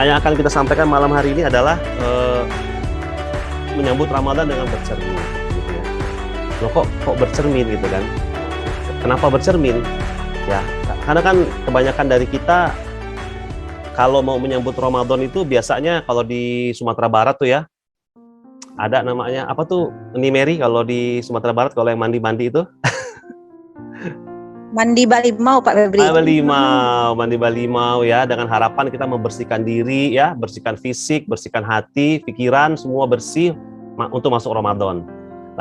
Nah, yang akan kita sampaikan malam hari ini adalah menyambut Ramadan dengan bercermin, gitu ya. Loh, kok bercermin gitu kan? Kenapa bercermin? Ya, karena kan kebanyakan dari kita kalau mau menyambut Ramadan itu biasanya kalau di Sumatera Barat tuh ya, ada namanya apa tuh, Nimeri kalau di Sumatera Barat kalau yang mandi-mandi itu. Mandi Balimau, Pak Febri. Mandi balimau ya, dengan harapan kita membersihkan diri ya, bersihkan fisik, bersihkan hati, pikiran, semua bersih untuk masuk Ramadan.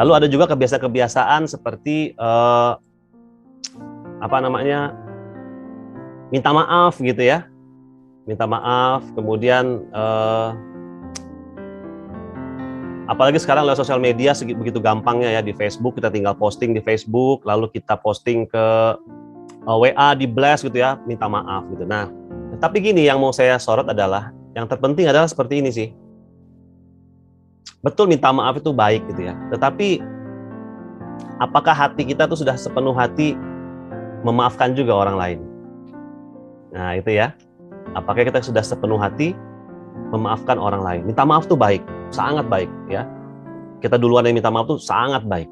Lalu ada juga kebiasaan-kebiasaan seperti minta maaf gitu ya, minta maaf, kemudian apalagi sekarang lewat sosial media begitu gampangnya ya, di Facebook kita tinggal posting di Facebook, lalu kita posting ke WA di blast gitu ya, minta maaf gitu. Nah, tapi gini, yang mau saya sorot adalah, yang terpenting adalah seperti ini sih. Betul minta maaf itu baik gitu ya, tetapi apakah hati kita tuh sudah sepenuh hati memaafkan juga orang lain? Nah itu ya, apakah kita sudah sepenuh hati memaafkan orang lain? Minta maaf tuh baik, sangat baik ya. Kita duluan yang minta maaf tuh sangat baik.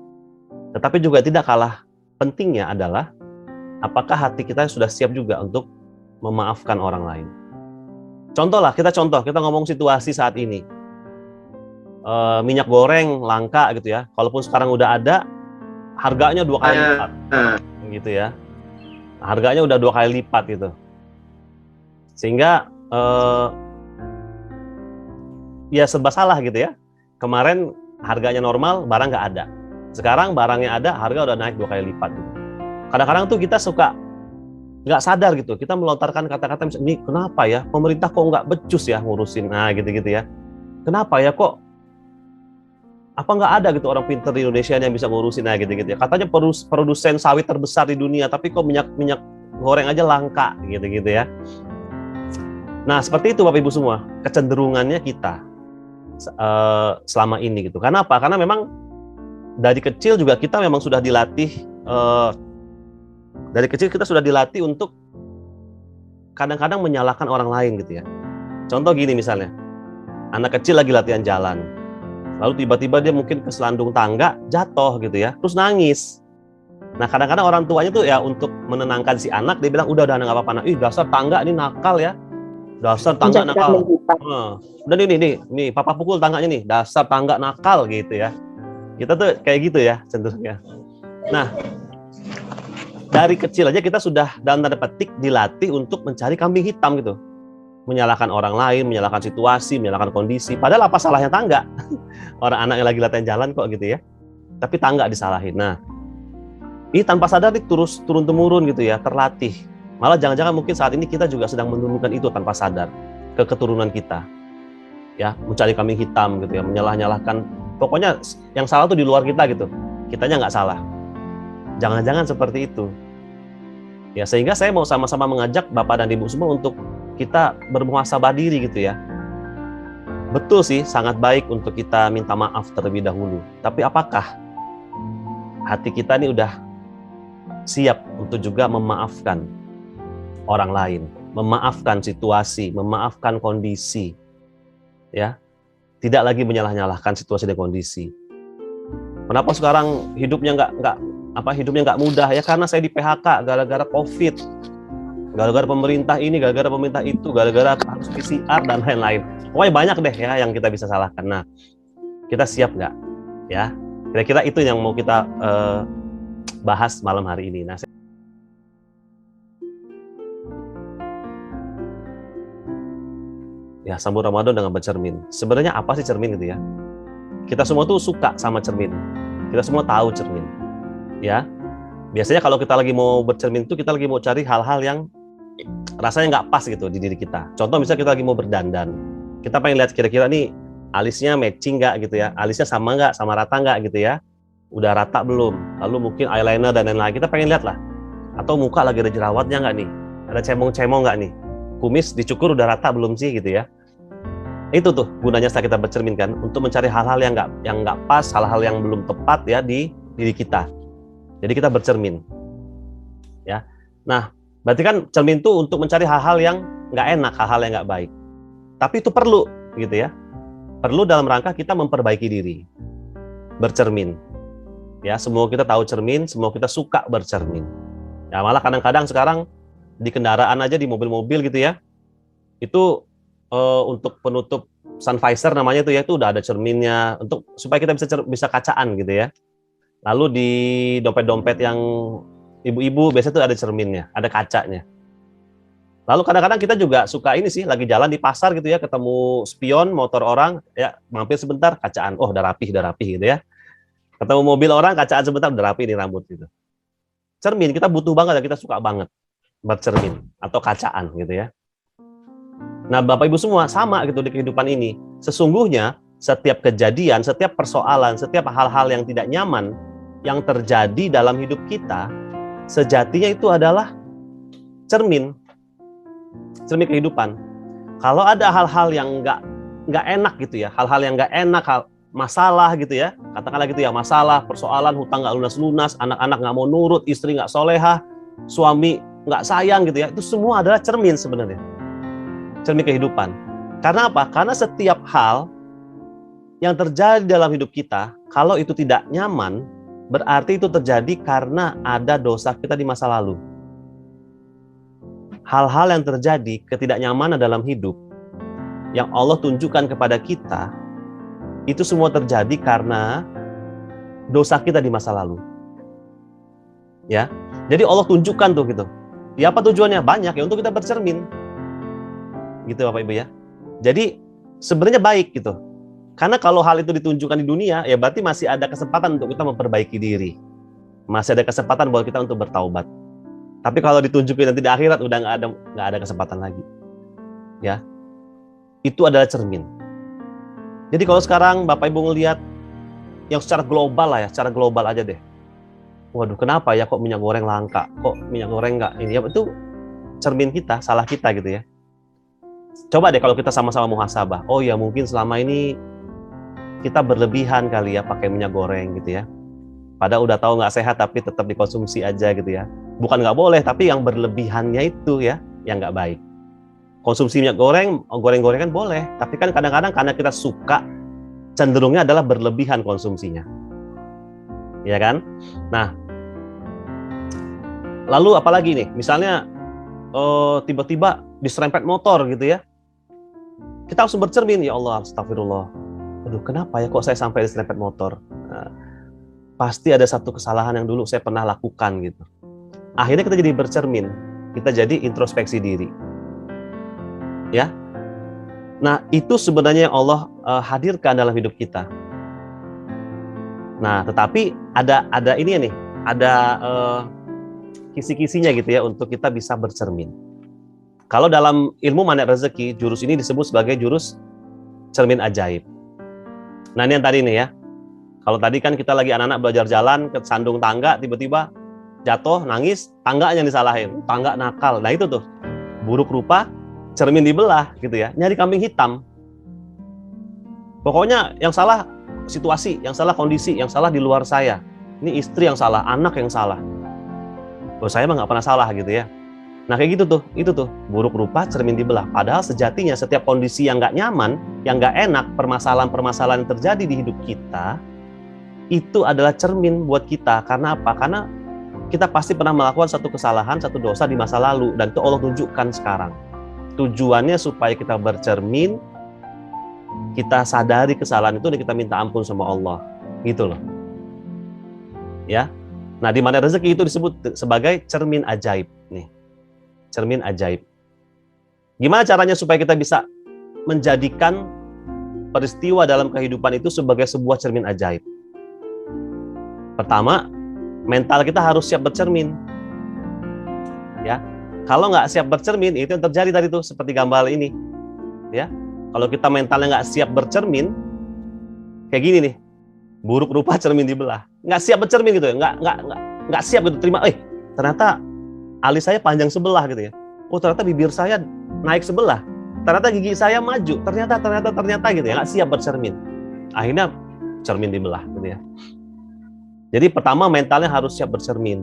Tetapi juga tidak kalah pentingnya adalah apakah hati kita sudah siap juga untuk memaafkan orang lain. Contoh, kita ngomong situasi saat ini. Minyak goreng langka gitu ya. Kalaupun sekarang udah ada, harganya 2 kali lipat. Gitu ya. Harganya udah 2 kali lipat gitu. Sehingga ya serba salah gitu ya. Kemarin harganya normal, barang nggak ada. Sekarang barangnya ada, harga udah naik 2 kali lipat gitu. Kadang-kadang tuh kita suka nggak sadar gitu, kita melontarkan kata-kata misalnya, ini kenapa ya, pemerintah kok nggak becus ya ngurusin, nah gitu-gitu ya. Kenapa ya kok, apa nggak ada gitu orang pinter di Indonesia yang bisa ngurusin, nah gitu-gitu ya. Katanya produsen sawit terbesar di dunia, tapi kok minyak goreng aja langka, gitu-gitu ya. Nah seperti itu Bapak Ibu semua, kecenderungannya kita selama ini gitu. Karena apa? Karena memang dari kecil juga kita memang sudah dilatih, untuk kadang-kadang menyalahkan orang lain gitu ya. Contoh gini misalnya, anak kecil lagi latihan jalan, lalu tiba-tiba dia mungkin keselandung tangga, jatuh gitu ya, terus nangis. Nah kadang-kadang orang tuanya tuh ya untuk menenangkan si anak, dia bilang udah nggak apa-apa, ih dasar tangga ini nakal ya, dasar tangga nakal. Udah nih papa pukul tangganya nih, dasar tangga nakal gitu ya. Kita tuh kayak gitu ya cenderungnya. Nah dari kecil aja kita sudah dalam tanda petik dilatih untuk mencari kambing hitam gitu. Menyalahkan orang lain, menyalahkan situasi, menyalahkan kondisi. Padahal apa salahnya tangga? Orang anak yang lagi latihan jalan kok gitu ya. Tapi tangga disalahin. Nah, ini tanpa sadar nih terus turun-temurun gitu ya, terlatih. Malah jangan-jangan mungkin saat ini kita juga sedang menurunkan itu tanpa sadar ke keturunan kita. Ya, mencari kambing hitam gitu ya, menyalah-nyalahkan. Pokoknya yang salah tuh di luar kita gitu. Kitanya nggak salah. Jangan-jangan seperti itu. Ya, sehingga saya mau sama-sama mengajak Bapak dan Ibu semua untuk kita bermuhasabah diri gitu ya. Betul sih, sangat baik untuk kita minta maaf terlebih dahulu. Tapi apakah hati kita ini udah siap untuk juga memaafkan orang lain, memaafkan situasi, memaafkan kondisi, ya, tidak lagi menyalah-nyalahkan situasi dan kondisi. Kenapa sekarang hidupnya nggak mudah ya, karena saya di PHK gara-gara COVID, gara-gara pemerintah ini, gara-gara pemerintah itu, gara-gara harus PCR dan lain-lain. Pokoknya banyak deh ya yang kita bisa salahkan. Nah, kita siap nggak? Ya, kira-kira itu yang mau kita bahas malam hari ini. Nah, ya, sambut Ramadan dengan bercermin. Sebenarnya apa sih cermin gitu ya? Kita semua tuh suka sama cermin. Kita semua tahu cermin. Ya, biasanya kalau kita lagi mau bercermin itu kita lagi mau cari hal-hal yang rasanya nggak pas gitu di diri kita. Contoh misalnya kita lagi mau berdandan, kita pengen lihat kira-kira nih alisnya matching nggak gitu ya, alisnya sama nggak, sama rata nggak gitu ya, udah rata belum, lalu mungkin eyeliner dan lain-lain, kita pengen lihat lah. Atau muka lagi ada jerawatnya nggak nih, ada cemong-cemong nggak nih, kumis dicukur udah rata belum sih gitu ya. Itu tuh gunanya saat kita bercermin kan, untuk mencari hal-hal yang nggak pas, hal-hal yang belum tepat ya di diri kita. Jadi kita bercermin, ya. Nah, berarti kan cermin itu untuk mencari hal-hal yang nggak enak, hal-hal yang nggak baik. Tapi itu perlu, gitu ya. Perlu dalam rangka kita memperbaiki diri, bercermin. Ya, semua kita tahu cermin, semua kita suka bercermin. Ya, malah kadang-kadang sekarang di kendaraan aja, di mobil-mobil gitu ya, itu untuk penutup sun visor namanya itu ya, itu udah ada cerminnya untuk supaya kita bisa kacaan gitu ya. Lalu di dompet-dompet yang ibu-ibu biasanya tuh ada cerminnya, ada kacanya. Lalu kadang-kadang kita juga suka ini sih, lagi jalan di pasar gitu ya, ketemu spion motor orang, ya mampir sebentar, kacaan, oh udah rapi gitu ya. Ketemu mobil orang, kacaan sebentar, udah rapi nih rambut gitu. Cermin, kita butuh banget, kita suka banget bercermin atau kacaan gitu ya. Nah Bapak Ibu semua, sama gitu di kehidupan ini. Sesungguhnya setiap kejadian, setiap persoalan, setiap hal-hal yang tidak nyaman yang terjadi dalam hidup kita, sejatinya itu adalah cermin kehidupan. Kalau ada hal-hal yang nggak enak gitu ya, hal-hal yang nggak enak, masalah gitu ya, katakanlah gitu ya, masalah, persoalan, hutang nggak lunas-lunas, anak-anak nggak mau nurut, istri nggak solehah, suami nggak sayang gitu ya, itu semua adalah cermin sebenarnya, cermin kehidupan. Karena apa? Karena setiap hal yang terjadi dalam hidup kita, kalau itu tidak nyaman, berarti itu terjadi karena ada dosa kita di masa lalu. Hal-hal yang terjadi, ketidaknyamanan dalam hidup, yang Allah tunjukkan kepada kita, itu semua terjadi karena dosa kita di masa lalu. Ya, jadi Allah tunjukkan tuh gitu. Ya apa tujuannya? Banyak ya, untuk kita bercermin. Gitu Bapak Ibu ya. Jadi sebenarnya baik gitu. Karena kalau hal itu ditunjukkan di dunia, ya berarti masih ada kesempatan untuk kita memperbaiki diri. Masih ada kesempatan buat kita untuk bertaubat. Tapi kalau ditunjukin nanti di akhirat udah nggak ada kesempatan lagi. Ya, itu adalah cermin. Jadi kalau sekarang Bapak Ibu ngelihat yang secara global lah ya, secara global aja deh. Waduh, kenapa ya kok minyak goreng langka? Kok minyak goreng nggak ini? Ya itu cermin kita, salah kita gitu ya. Coba deh kalau kita sama-sama muhasabah. Oh ya mungkin selama ini kita berlebihan kali ya pakai minyak goreng gitu ya. Padahal udah tahu nggak sehat tapi tetap dikonsumsi aja gitu ya. Bukan nggak boleh, tapi yang berlebihannya itu ya, yang nggak baik. Konsumsi minyak goreng, goreng-gorengan boleh, tapi kan kadang-kadang karena kita suka, cenderungnya adalah berlebihan konsumsinya. Ya kan? Nah, lalu apalagi nih, misalnya tiba-tiba diserempet motor gitu ya. Kita langsung bercermin, ya Allah, astagfirullah. Aduh, kenapa ya kok saya sampai diserempet motor? Nah, pasti ada satu kesalahan yang dulu saya pernah lakukan gitu. Akhirnya kita jadi bercermin, kita jadi introspeksi diri. Ya. Nah, itu sebenarnya yang Allah hadirkan dalam hidup kita. Nah, tetapi ada ini nih, ada kisi-kisinya gitu ya untuk kita bisa bercermin. Kalau dalam ilmu Manet Rezeki, jurus ini disebut sebagai jurus cermin ajaib. Nah, ini yang tadi nih ya. Kalau tadi kan kita lagi anak-anak belajar jalan, kesandung tangga, tiba-tiba jatuh, nangis, tangganya disalahin, tangga nakal. Nah itu tuh, buruk rupa, cermin dibelah gitu ya, nyari kambing hitam. Pokoknya yang salah situasi, yang salah kondisi, yang salah di luar saya. Ini istri yang salah, anak yang salah. Oh saya mah nggak pernah salah gitu ya. Nah kayak gitu tuh, itu tuh, buruk rupa, cermin dibelah. Padahal sejatinya setiap kondisi yang nggak nyaman, yang nggak enak, permasalahan-permasalahan yang terjadi di hidup kita, itu adalah cermin buat kita. Karena apa? Karena kita pasti pernah melakukan satu kesalahan, satu dosa di masa lalu, dan itu Allah tunjukkan sekarang. Tujuannya supaya kita bercermin, kita sadari kesalahan itu dan kita minta ampun sama Allah, gitu loh. Ya. Nah, di Manet Rezeki itu disebut sebagai cermin ajaib nih. Cermin ajaib. Gimana caranya supaya kita bisa menjadikan peristiwa dalam kehidupan itu sebagai sebuah cermin ajaib? Pertama, mental kita harus siap bercermin. Ya. Kalau nggak siap bercermin, itu yang terjadi tadi tuh seperti gambar ini. Ya. Kalau kita mentalnya nggak siap bercermin, kayak gini nih, buruk rupa cermin dibelah. Nggak siap bercermin gitu ya, nggak siap gitu terima. Ternyata alis saya panjang sebelah gitu ya. Oh ternyata bibir saya naik sebelah. Ternyata gigi saya maju. Ternyata gitu ya, nggak siap bercermin. Akhirnya cermin dibelah gitu ya. Jadi pertama mentalnya harus siap bercermin.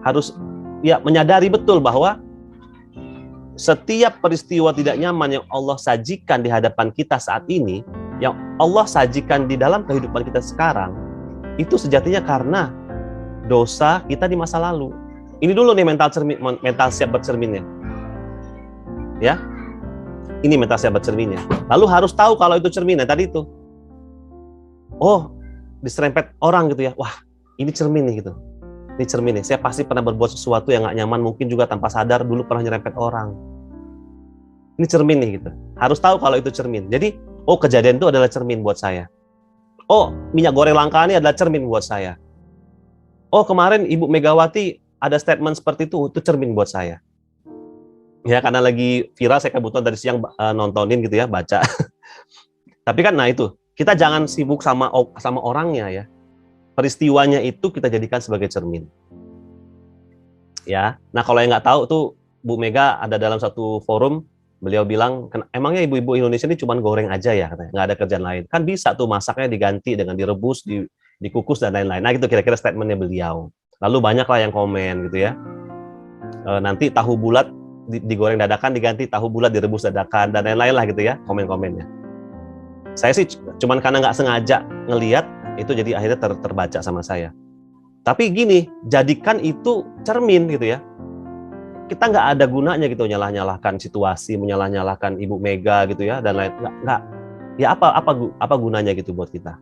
Harus ya menyadari betul bahwa setiap peristiwa tidak nyaman yang Allah sajikan di hadapan kita saat ini, yang Allah sajikan di dalam kehidupan kita sekarang, itu sejatinya karena dosa kita di masa lalu. Ini dulu nih mental siap bercerminnya. Ya. Ini mental siap bercerminnya. Lalu harus tahu kalau itu cerminnya tadi itu. Oh, diserempet orang gitu ya. Wah, ini cermin nih gitu. Ini cermin nih. Saya pasti pernah berbuat sesuatu yang gak nyaman, mungkin juga tanpa sadar dulu pernah nyerempet orang. Ini cermin nih gitu. Harus tahu kalau itu cermin. Jadi, oh kejadian itu adalah cermin buat saya. Oh, minyak goreng langka ini adalah cermin buat saya. Oh, kemarin Ibu Megawati ada statement seperti itu cermin buat saya. Ya, karena lagi viral, saya kebetulan dari siang nontonin gitu ya, baca. Tapi kan, nah itu, kita jangan sibuk sama orangnya ya. Peristiwanya itu kita jadikan sebagai cermin. Ya, nah kalau yang nggak tahu tuh, Bu Mega ada dalam satu forum, beliau bilang, emangnya ibu-ibu Indonesia ini cuma goreng aja ya, katanya, nggak ada kerjaan lain. Kan bisa tuh masaknya diganti dengan direbus, dikukus dan lain-lain. Nah itu kira-kira statementnya beliau. Lalu banyaklah yang komen gitu ya. Nanti tahu bulat digoreng dadakan diganti tahu bulat direbus dadakan dan lain-lain lah gitu ya komen-komennya. Saya sih cuman karena nggak sengaja ngelihat itu jadi akhirnya terbaca sama saya. Tapi gini, jadikan itu cermin gitu ya. Kita nggak ada gunanya gitu nyalah-nyalahkan situasi, menyalah-nyalahkan Ibu Mega gitu ya dan lain nggak. Ya apa gunanya gitu buat kita.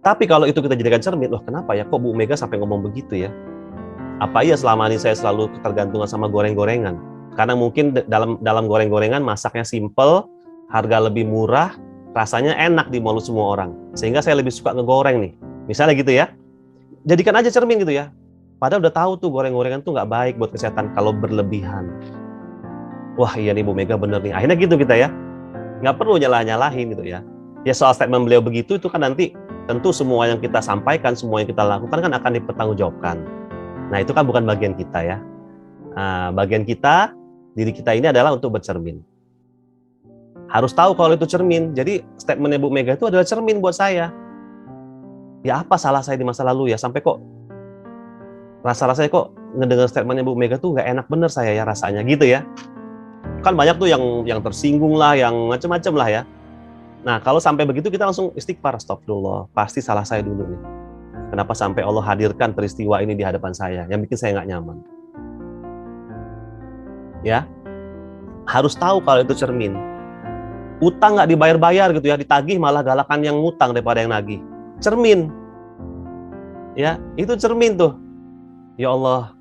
Tapi kalau itu kita jadikan cermin, loh kenapa ya kok Bu Mega sampai ngomong begitu ya? Apa iya selama ini saya selalu ketergantungan sama goreng-gorengan? Karena mungkin dalam goreng-gorengan masaknya simple, harga lebih murah, rasanya enak di mulut semua orang. Sehingga saya lebih suka ngegoreng nih. Misalnya gitu ya. Jadikan aja cermin gitu ya. Padahal udah tahu tuh goreng-gorengan tuh nggak baik buat kesehatan kalau berlebihan. Wah iya nih Bu Mega bener nih. Akhirnya gitu kita ya. Nggak perlu nyalah-nyalahin gitu ya. Ya soal statement beliau begitu itu kan nanti tentu semua yang kita sampaikan, semua yang kita lakukan kan akan dipertanggungjawabkan. Nah itu kan bukan bagian kita ya. Nah, bagian kita, diri kita ini adalah untuk bercermin. Harus tahu kalau itu cermin. Jadi statementnya Bu Mega itu adalah cermin buat saya. Ya apa salah saya di masa lalu ya sampai kok rasa-rasanya kok ngedengar statementnya Bu Mega tuh nggak enak bener saya ya rasanya gitu ya. Kan banyak tuh yang tersinggung lah, yang macam-macam lah ya. Nah kalau sampai begitu kita langsung istighfar, astagfirullah, pasti salah saya dulu nih. Kenapa sampai Allah hadirkan peristiwa ini di hadapan saya yang bikin saya nggak nyaman. Ya, harus tahu kalau itu cermin. Utang nggak dibayar-bayar gitu ya, ditagih malah galakan yang ngutang daripada yang nagih. Cermin. Ya, itu cermin tuh. Ya Allah,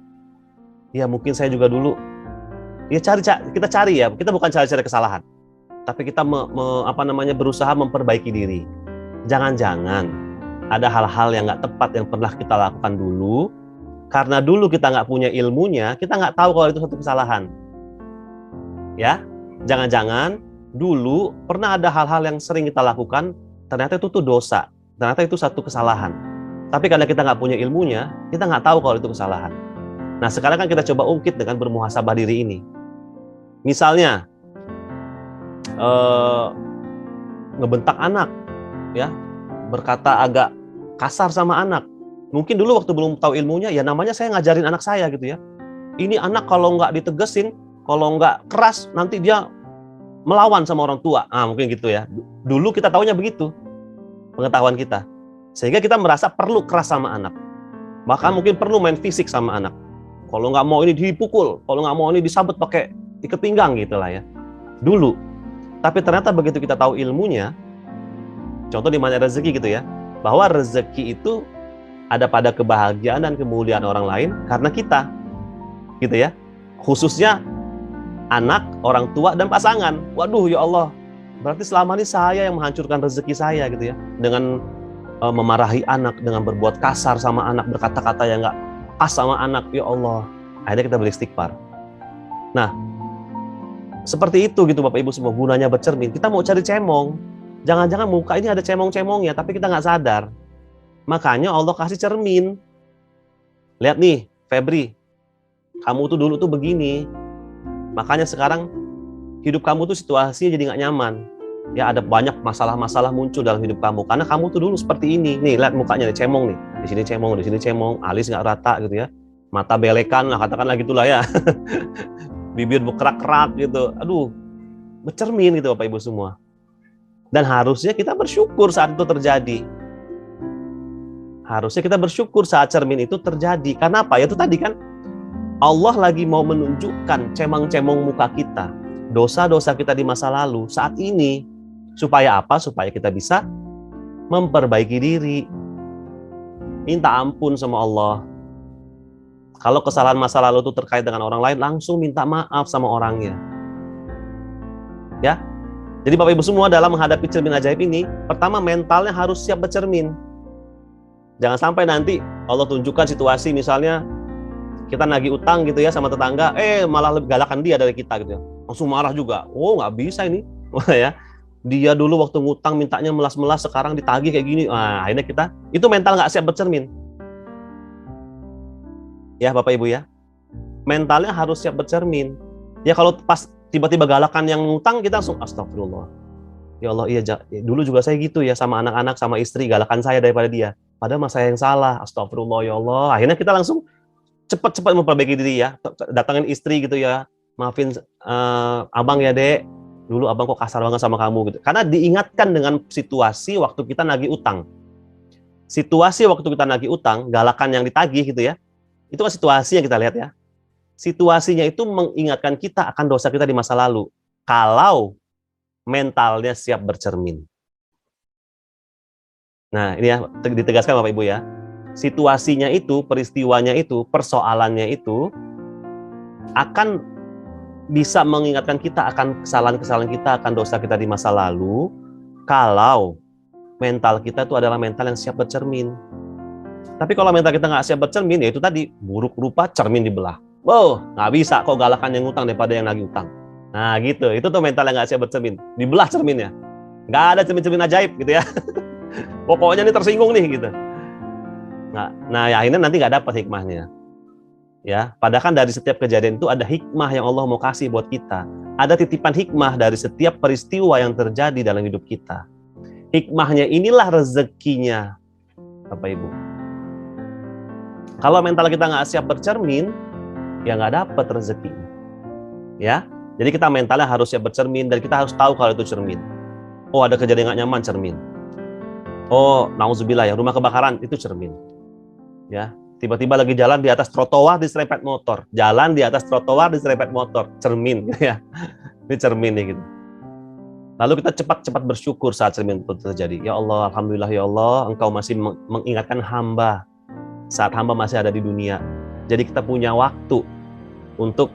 ya mungkin saya juga dulu. Ya kita cari ya, kita bukan cari-cari kesalahan. Tapi kita berusaha memperbaiki diri. Jangan-jangan ada hal-hal yang nggak tepat yang pernah kita lakukan dulu. Karena dulu kita nggak punya ilmunya, kita nggak tahu kalau itu satu kesalahan. Ya, jangan-jangan dulu pernah ada hal-hal yang sering kita lakukan, ternyata itu tuh dosa, ternyata itu satu kesalahan. Tapi karena kita nggak punya ilmunya, kita nggak tahu kalau itu kesalahan. Nah sekarang kan kita coba ungkit dengan bermuhasabah diri ini. Misalnya, ngebentak anak, ya, berkata agak kasar sama anak. Mungkin dulu waktu belum tahu ilmunya, ya namanya saya ngajarin anak saya gitu ya. Ini anak kalau nggak ditegesin, kalau nggak keras, nanti dia melawan sama orang tua. Mungkin gitu ya. Dulu kita taunya begitu, pengetahuan kita. Sehingga kita merasa perlu keras sama anak. Bahkan mungkin perlu main fisik sama anak. Kalau nggak mau ini dipukul, kalau nggak mau ini disabet pakai ikat pinggang gitu lah ya. Dulu. Tapi ternyata begitu kita tahu ilmunya, contoh di mana rezeki gitu ya, bahwa rezeki itu ada pada kebahagiaan dan kemuliaan orang lain karena kita. Gitu ya. Khususnya anak, orang tua, dan pasangan. Waduh ya Allah, berarti selama ini saya yang menghancurkan rezeki saya gitu ya. Dengan memarahi anak, dengan berbuat kasar sama anak, berkata-kata yang nggak pas sama anak, ya Allah. Akhirnya kita beristighfar. Nah, seperti itu gitu Bapak Ibu semua, gunanya bercermin. Kita mau cari cemong, jangan-jangan muka ini ada cemong-cemongnya, tapi kita nggak sadar. Makanya Allah kasih cermin. Lihat nih, Febri, kamu tuh dulu tuh begini. Makanya sekarang hidup kamu tuh situasinya jadi nggak nyaman. Ya ada banyak masalah-masalah muncul dalam hidup kamu karena kamu tuh dulu seperti ini. Nih lihat mukanya nih, cemong nih. Di sini cemong, alis nggak rata gitu ya. Mata belekan lah, katakanlah gitulah ya. bibir berkerak-kerak gitu. Aduh, bercermin gitu Bapak Ibu semua. Dan harusnya kita bersyukur saat itu terjadi. Harusnya kita bersyukur saat cermin itu terjadi. Karena apa? Ya itu tadi kan, Allah lagi mau menunjukkan cemang-cemong muka kita, dosa-dosa kita di masa lalu saat ini. Supaya apa? Supaya kita bisa memperbaiki diri. Minta ampun sama Allah. Kalau kesalahan masa lalu itu terkait dengan orang lain, langsung minta maaf sama orangnya. Ya. Jadi Bapak Ibu semua dalam menghadapi cermin ajaib ini, pertama mentalnya harus siap bercermin. Jangan sampai nanti Allah tunjukkan situasi misalnya kita nagih utang gitu ya sama tetangga, malah lebih galakan dia dari kita gitu ya. Langsung marah juga. Oh, nggak bisa ini. Ya. Dia dulu waktu ngutang mintanya melas-melas, sekarang ditagih kayak gini. Nah, akhirnya kita, itu mental nggak siap bercermin. Ya Bapak Ibu ya. Mentalnya harus siap bercermin. Ya kalau pas tiba-tiba galakan yang ngutang, kita langsung astagfirullah. Ya Allah, iya dulu juga saya gitu ya sama anak-anak, sama istri, galakan saya daripada dia. Padahal mas saya yang salah. Astagfirullah ya Allah. Akhirnya kita langsung cepat-cepat memperbaiki diri ya. Datangin istri gitu ya. Maafin abang ya dek. Dulu abang kok kasar banget sama kamu gitu. Karena diingatkan dengan situasi waktu kita nagih utang. Situasi waktu kita nagih utang, galakan yang ditagih gitu ya. Itu kan situasi yang kita lihat ya. Situasinya itu mengingatkan kita akan dosa kita di masa lalu. Kalau mentalnya siap bercermin. Nah, ini ya ditegaskan Bapak Ibu ya. Situasinya itu, peristiwanya itu, persoalannya itu akan bisa mengingatkan kita akan kesalahan-kesalahan kita, akan dosa kita di masa lalu, kalau mental kita itu adalah mental yang siap bercermin. Tapi kalau mental kita nggak siap bercermin, ya itu tadi, buruk rupa cermin dibelah. Wow, nggak bisa kok galakan yang ngutang daripada yang nagih utang. Nah gitu, itu tuh mental yang nggak siap bercermin. Dibelah cerminnya. Nggak ada cermin-cermin ajaib gitu ya. Pokoknya ini tersinggung nih gitu. Nah ya akhirnya nanti nggak dapat hikmahnya. Ya, padahal kan dari setiap kejadian itu ada hikmah yang Allah mau kasih buat kita. Ada titipan hikmah dari setiap peristiwa yang terjadi dalam hidup kita. Hikmahnya inilah rezekinya, Bapak Ibu. Kalau mental kita nggak siap bercermin, ya nggak dapat rezekinya. Ya, jadi kita mentalnya harus siap bercermin dan kita harus tahu kalau itu cermin. Oh, ada kejadian nggak nyaman, cermin. Oh, nauzubillah ya, rumah kebakaran, itu cermin. Ya. Tiba-tiba lagi jalan di atas trotoar diserempet motor. Jalan di atas trotoar diserempet motor. Cermin gitu ya. Ini cermin nih gitu. Lalu kita cepat-cepat bersyukur saat cermin itu terjadi. Ya Allah, alhamdulillah ya Allah, Engkau masih mengingatkan hamba saat hamba masih ada di dunia. Jadi kita punya waktu untuk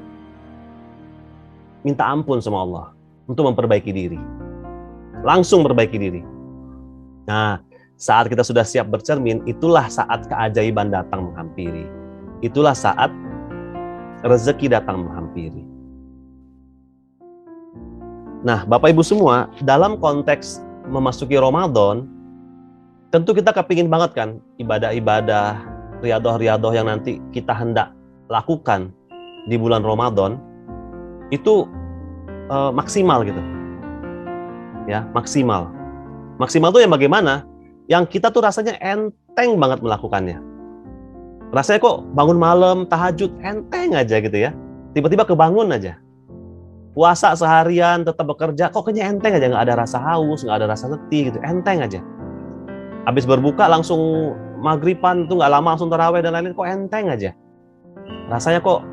minta ampun sama Allah, untuk memperbaiki diri. Langsung perbaiki diri. Nah, saat kita sudah siap bercermin, itulah saat keajaiban datang menghampiri. Itulah saat rezeki datang menghampiri. Nah, Bapak Ibu semua, dalam konteks memasuki Ramadan, tentu kita kepingin banget kan ibadah-ibadah, riadoh-riadoh yang nanti kita hendak lakukan di bulan Ramadan, itu maksimal gitu. Ya, maksimal. Maksimal itu yang bagaimana? Yang kita tuh rasanya enteng banget melakukannya. Rasanya kok bangun malam, tahajud, enteng aja gitu ya. Tiba-tiba kebangun aja. Puasa seharian, tetap bekerja, kok kayaknya enteng aja. Nggak ada rasa haus, nggak ada rasa letih gitu. Enteng aja. Habis berbuka langsung maghriban tuh nggak lama langsung tarawih dan lain-lain, kok enteng aja. Rasanya kok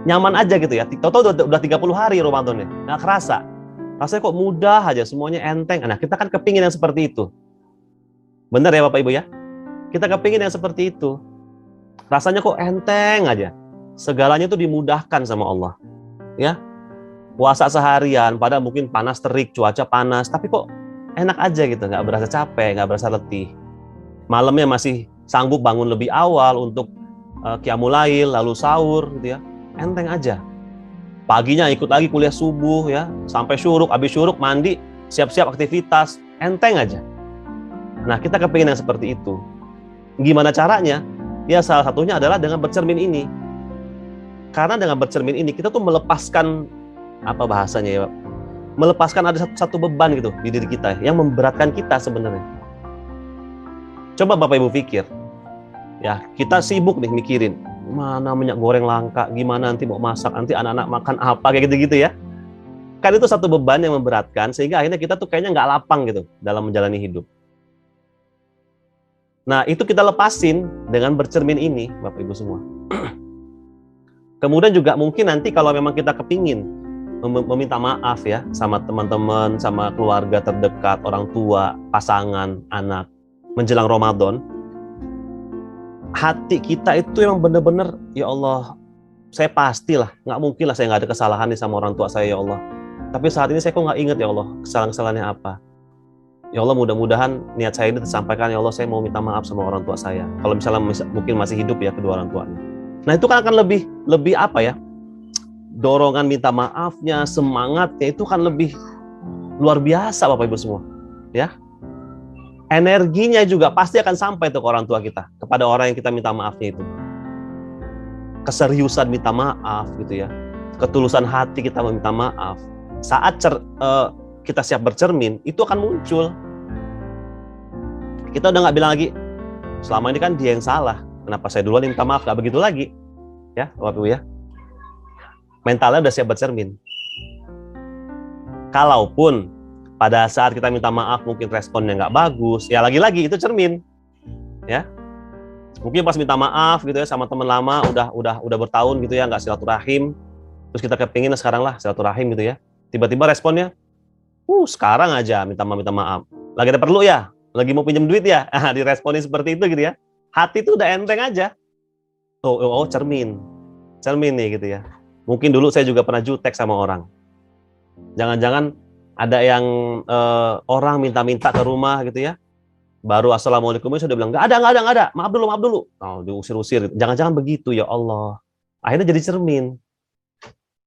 nyaman aja gitu ya. Tahu-tahu udah 30 hari Ramadannya. Nggak kerasa. Rasanya kok mudah aja, semuanya enteng. Nah, kita kan kepingin yang seperti itu. Benar ya Bapak Ibu ya? Kita kepingin yang seperti itu. Rasanya kok enteng aja. Segalanya itu dimudahkan sama Allah. Ya. Puasa seharian, padahal mungkin panas terik, cuaca panas, tapi kok enak aja gitu, nggak berasa capek, nggak berasa letih. Malamnya masih sanggup bangun lebih awal untuk qiyamul lail, lalu sahur gitu ya. Enteng aja. Paginya ikut lagi kuliah subuh ya, sampai syuruk, habis syuruk mandi, siap-siap aktivitas, enteng aja. Nah, kita kepingin yang seperti itu. Gimana caranya? Ya, salah satunya adalah dengan bercermin ini. Karena dengan bercermin ini, kita tuh melepaskan, apa bahasanya ya, melepaskan ada satu beban gitu di diri kita, yang memberatkan kita sebenarnya. Coba Bapak Ibu pikir. Ya, kita sibuk nih mikirin, mana minyak goreng langka, gimana nanti mau masak, nanti anak-anak makan apa, kayak gitu-gitu ya. Kan itu satu beban yang memberatkan, sehingga akhirnya kita tuh kayaknya nggak lapang gitu dalam menjalani hidup. Nah, itu kita lepasin dengan bercermin ini, Bapak Ibu semua. Kemudian juga mungkin nanti kalau memang kita kepingin meminta maaf ya sama teman-teman, sama keluarga terdekat, orang tua, pasangan, anak, menjelang Ramadan, hati kita itu emang bener-bener, ya Allah, saya pastilah, nggak mungkin lah saya nggak ada kesalahan nih sama orang tua saya, ya Allah. Tapi saat ini saya kok nggak ingat, ya Allah, kesalahan-kesalahannya apa. Ya Allah, mudah-mudahan niat saya ini tersampaikan, ya Allah, saya mau minta maaf sama orang tua saya. Kalau misalnya mungkin masih hidup ya kedua orang tuanya. Nah, itu kan akan lebih apa ya, dorongan minta maafnya, semangatnya itu kan lebih luar biasa, Bapak Ibu semua. Ya, energinya juga pasti akan sampai tuh ke orang tua kita, kepada orang yang kita minta maafnya itu. Keseriusan minta maaf gitu ya, ketulusan hati kita meminta maaf. Saat kita siap bercermin, itu akan muncul. Kita udah nggak bilang lagi, selama ini kan dia yang salah, kenapa saya duluan yang minta maaf, nggak begitu lagi. Ya, Bapak Ibu ya. Mentalnya udah siap bercermin. Kalaupun pada saat kita minta maaf mungkin responnya nggak bagus, ya lagi-lagi itu cermin. Ya. Mungkin pas minta maaf gitu ya sama teman lama, udah bertahun gitu ya nggak silaturahim, terus kita kepingin sekarang lah silaturahim gitu ya. Tiba-tiba responnya, sekarang aja minta maaf. Lagi ada perlu ya? Lagi mau pinjam duit ya? Diresponin seperti itu gitu ya. Hati itu udah enteng aja. Oh, cermin nih gitu ya. Mungkin dulu saya juga pernah jutek sama orang. Jangan-jangan ada yang orang minta-minta ke rumah gitu ya. Baru assalamualaikum sudah bilang nggak ada. Maaf dulu. Oh, diusir-usir. Jangan-jangan begitu, ya Allah. Akhirnya jadi cermin.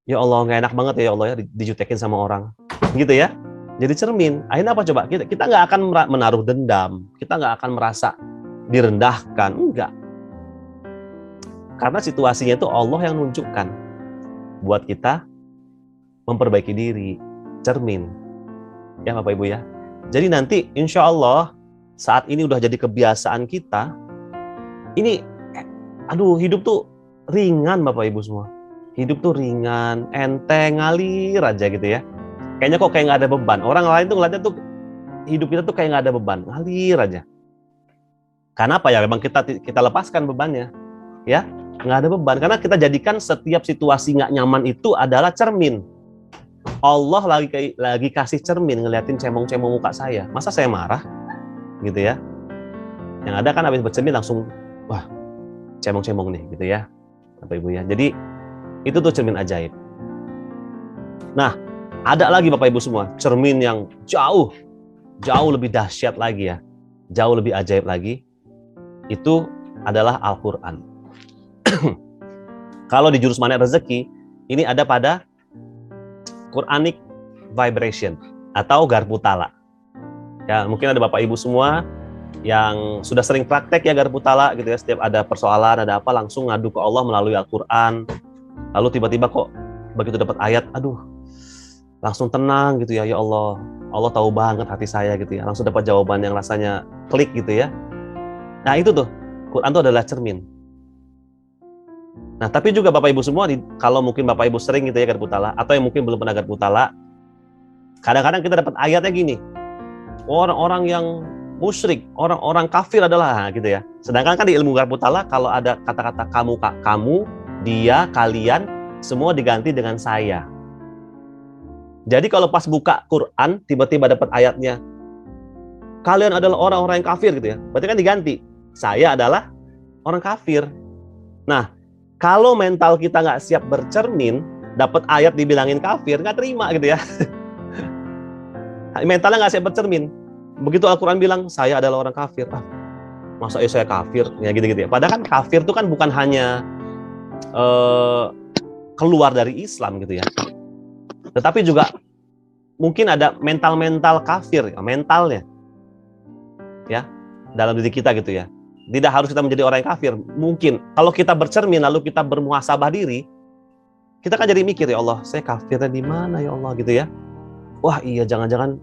Ya Allah, nggak enak banget ya Allah ya dijutekin sama orang. Gitu ya. Jadi cermin. Akhirnya apa coba? Kita nggak akan menaruh dendam. Kita nggak akan merasa direndahkan. Enggak. Karena situasinya itu Allah yang nunjukkan buat kita memperbaiki diri. Cermin. Ya Bapak Ibu ya. Jadi nanti insya Allah saat ini udah jadi kebiasaan kita. Ini, hidup tuh ringan Bapak Ibu semua. Hidup tuh ringan, enteng, ngalir aja gitu ya. Kayaknya kok kayak nggak ada beban. Orang lain tuh ngeliatnya tuh hidup kita tuh kayak nggak ada beban, ngalir aja. Karena apa ya? Memang kita lepaskan bebannya, ya nggak ada beban. Karena kita jadikan setiap situasi nggak nyaman itu adalah cermin. Allah lagi kasih cermin ngeliatin cemong-cemong muka saya. Masa saya marah, gitu ya? Yang ada kan habis bercermin langsung, wah cemong-cemong nih, gitu ya, Bapak Ibu ya. Jadi itu tuh cermin ajaib. Nah, ada lagi Bapak Ibu semua, cermin yang jauh lebih dahsyat lagi ya. Jauh lebih ajaib lagi. Itu adalah Al-Quran. Kalau di jurus Manet Rezeki, ini ada pada Quranic Vibration atau garpu tala. Ya, mungkin ada Bapak Ibu semua yang sudah sering praktek ya garpu tala gitu ya. Setiap ada persoalan, ada apa langsung ngadu ke Allah melalui Al-Quran. Lalu tiba-tiba kok begitu dapat ayat, langsung tenang gitu ya, ya Allah tahu banget hati saya gitu ya, langsung dapat jawaban yang rasanya klik gitu ya. Nah itu tuh, Quran itu adalah cermin. Nah tapi juga Bapak Ibu semua, kalau mungkin Bapak Ibu sering gitu ya garpu tala, atau yang mungkin belum pernah garpu tala, kadang-kadang kita dapat ayatnya gini, orang-orang yang musyrik, orang-orang kafir adalah gitu ya. Sedangkan kan di ilmu garpu tala kalau ada kata-kata kamu, dia, kalian, semua diganti dengan saya. Jadi kalau pas buka Quran, tiba-tiba dapat ayatnya, kalian adalah orang-orang yang kafir gitu ya. Berarti kan diganti, saya adalah orang kafir. Nah, kalau mental kita nggak siap bercermin, dapat ayat dibilangin kafir, nggak terima gitu ya. Mentalnya nggak siap bercermin. Begitu Al-Quran bilang, saya adalah orang kafir. Masa saya kafir? Ya gitu-gitu ya. Padahal kan kafir itu kan bukan hanya keluar dari Islam gitu ya, tetapi juga mungkin ada mental kafir, mentalnya ya dalam diri kita gitu ya. Tidak harus kita menjadi orang yang kafir. Mungkin kalau kita bercermin lalu kita bermuhasabah diri, kita kan jadi mikir, ya Allah, saya kafirnya di mana ya Allah gitu ya. Wah iya, jangan-jangan